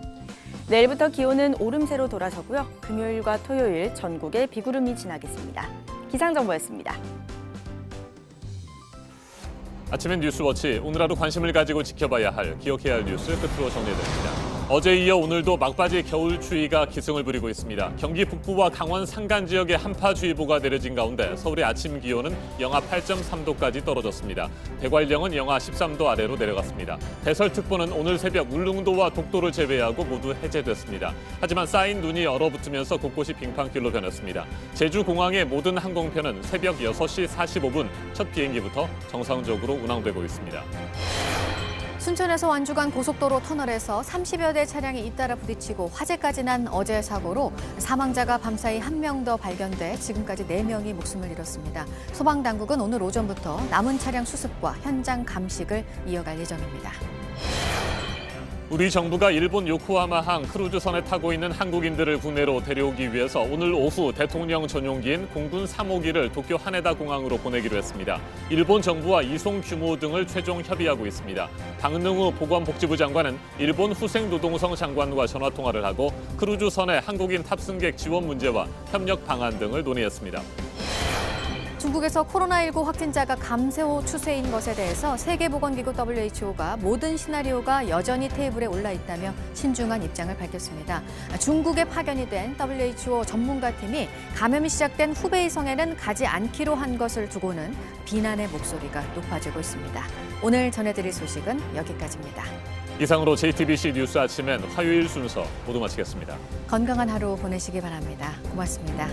내일부터 기온은 오름세로 돌아서고요. 금요일과 토요일 전국에 비구름이 지나겠습니다. 기상정보였습니다. 아침엔 뉴스워치, 오늘 하루 관심을 가지고 지켜봐야 할, 기억해야 할 뉴스 끝으로 정리해드립니다. 어제에 이어 오늘도 막바지 겨울 추위가 기승을 부리고 있습니다. 경기 북부와 강원 산간 지역에 한파주의보가 내려진 가운데 서울의 아침 기온은 영하 8.3도까지 떨어졌습니다. 대관령은 영하 13도 아래로 내려갔습니다. 대설특보는 오늘 새벽 울릉도와 독도를 제외하고 모두 해제됐습니다. 하지만 쌓인 눈이 얼어붙으면서 곳곳이 빙판길로 변했습니다. 제주공항의 모든 항공편은 새벽 6시 45분 첫 비행기부터 정상적으로 운항되고 있습니다. 순천에서 완주 간 고속도로 터널에서 30여 대 차량이 잇따라 부딪히고 화재까지 난 어제 사고로 사망자가 밤사이 1명 더 발견돼 지금까지 4명이 목숨을 잃었습니다. 소방당국은 오늘 오전부터 남은 차량 수습과 현장 감식을 이어갈 예정입니다. 우리 정부가 일본 요코하마항 크루즈선에 타고 있는 한국인들을 국내로 데려오기 위해서 오늘 오후 대통령 전용기인 공군 3호기를 도쿄 하네다 공항으로 보내기로 했습니다. 일본 정부와 이송 규모 등을 최종 협의하고 있습니다. 박능우 보건복지부 장관은 일본 후생노동성 장관과 전화통화를 하고 크루즈선의 한국인 탑승객 지원 문제와 협력 방안 등을 논의했습니다. 중국에서 코로나19 확진자가 감소 추세인 것에 대해서 세계보건기구 WHO가 모든 시나리오가 여전히 테이블에 올라 있다며 신중한 입장을 밝혔습니다. 중국에 파견이 된 WHO 전문가팀이 감염이 시작된 후베이성에는 가지 않기로 한 것을 두고는 비난의 목소리가 높아지고 있습니다. 오늘 전해드릴 소식은 여기까지입니다. 이상으로 JTBC 뉴스 아침엔 화요일 순서 모두 마치겠습니다. 건강한 하루 보내시기 바랍니다. 고맙습니다.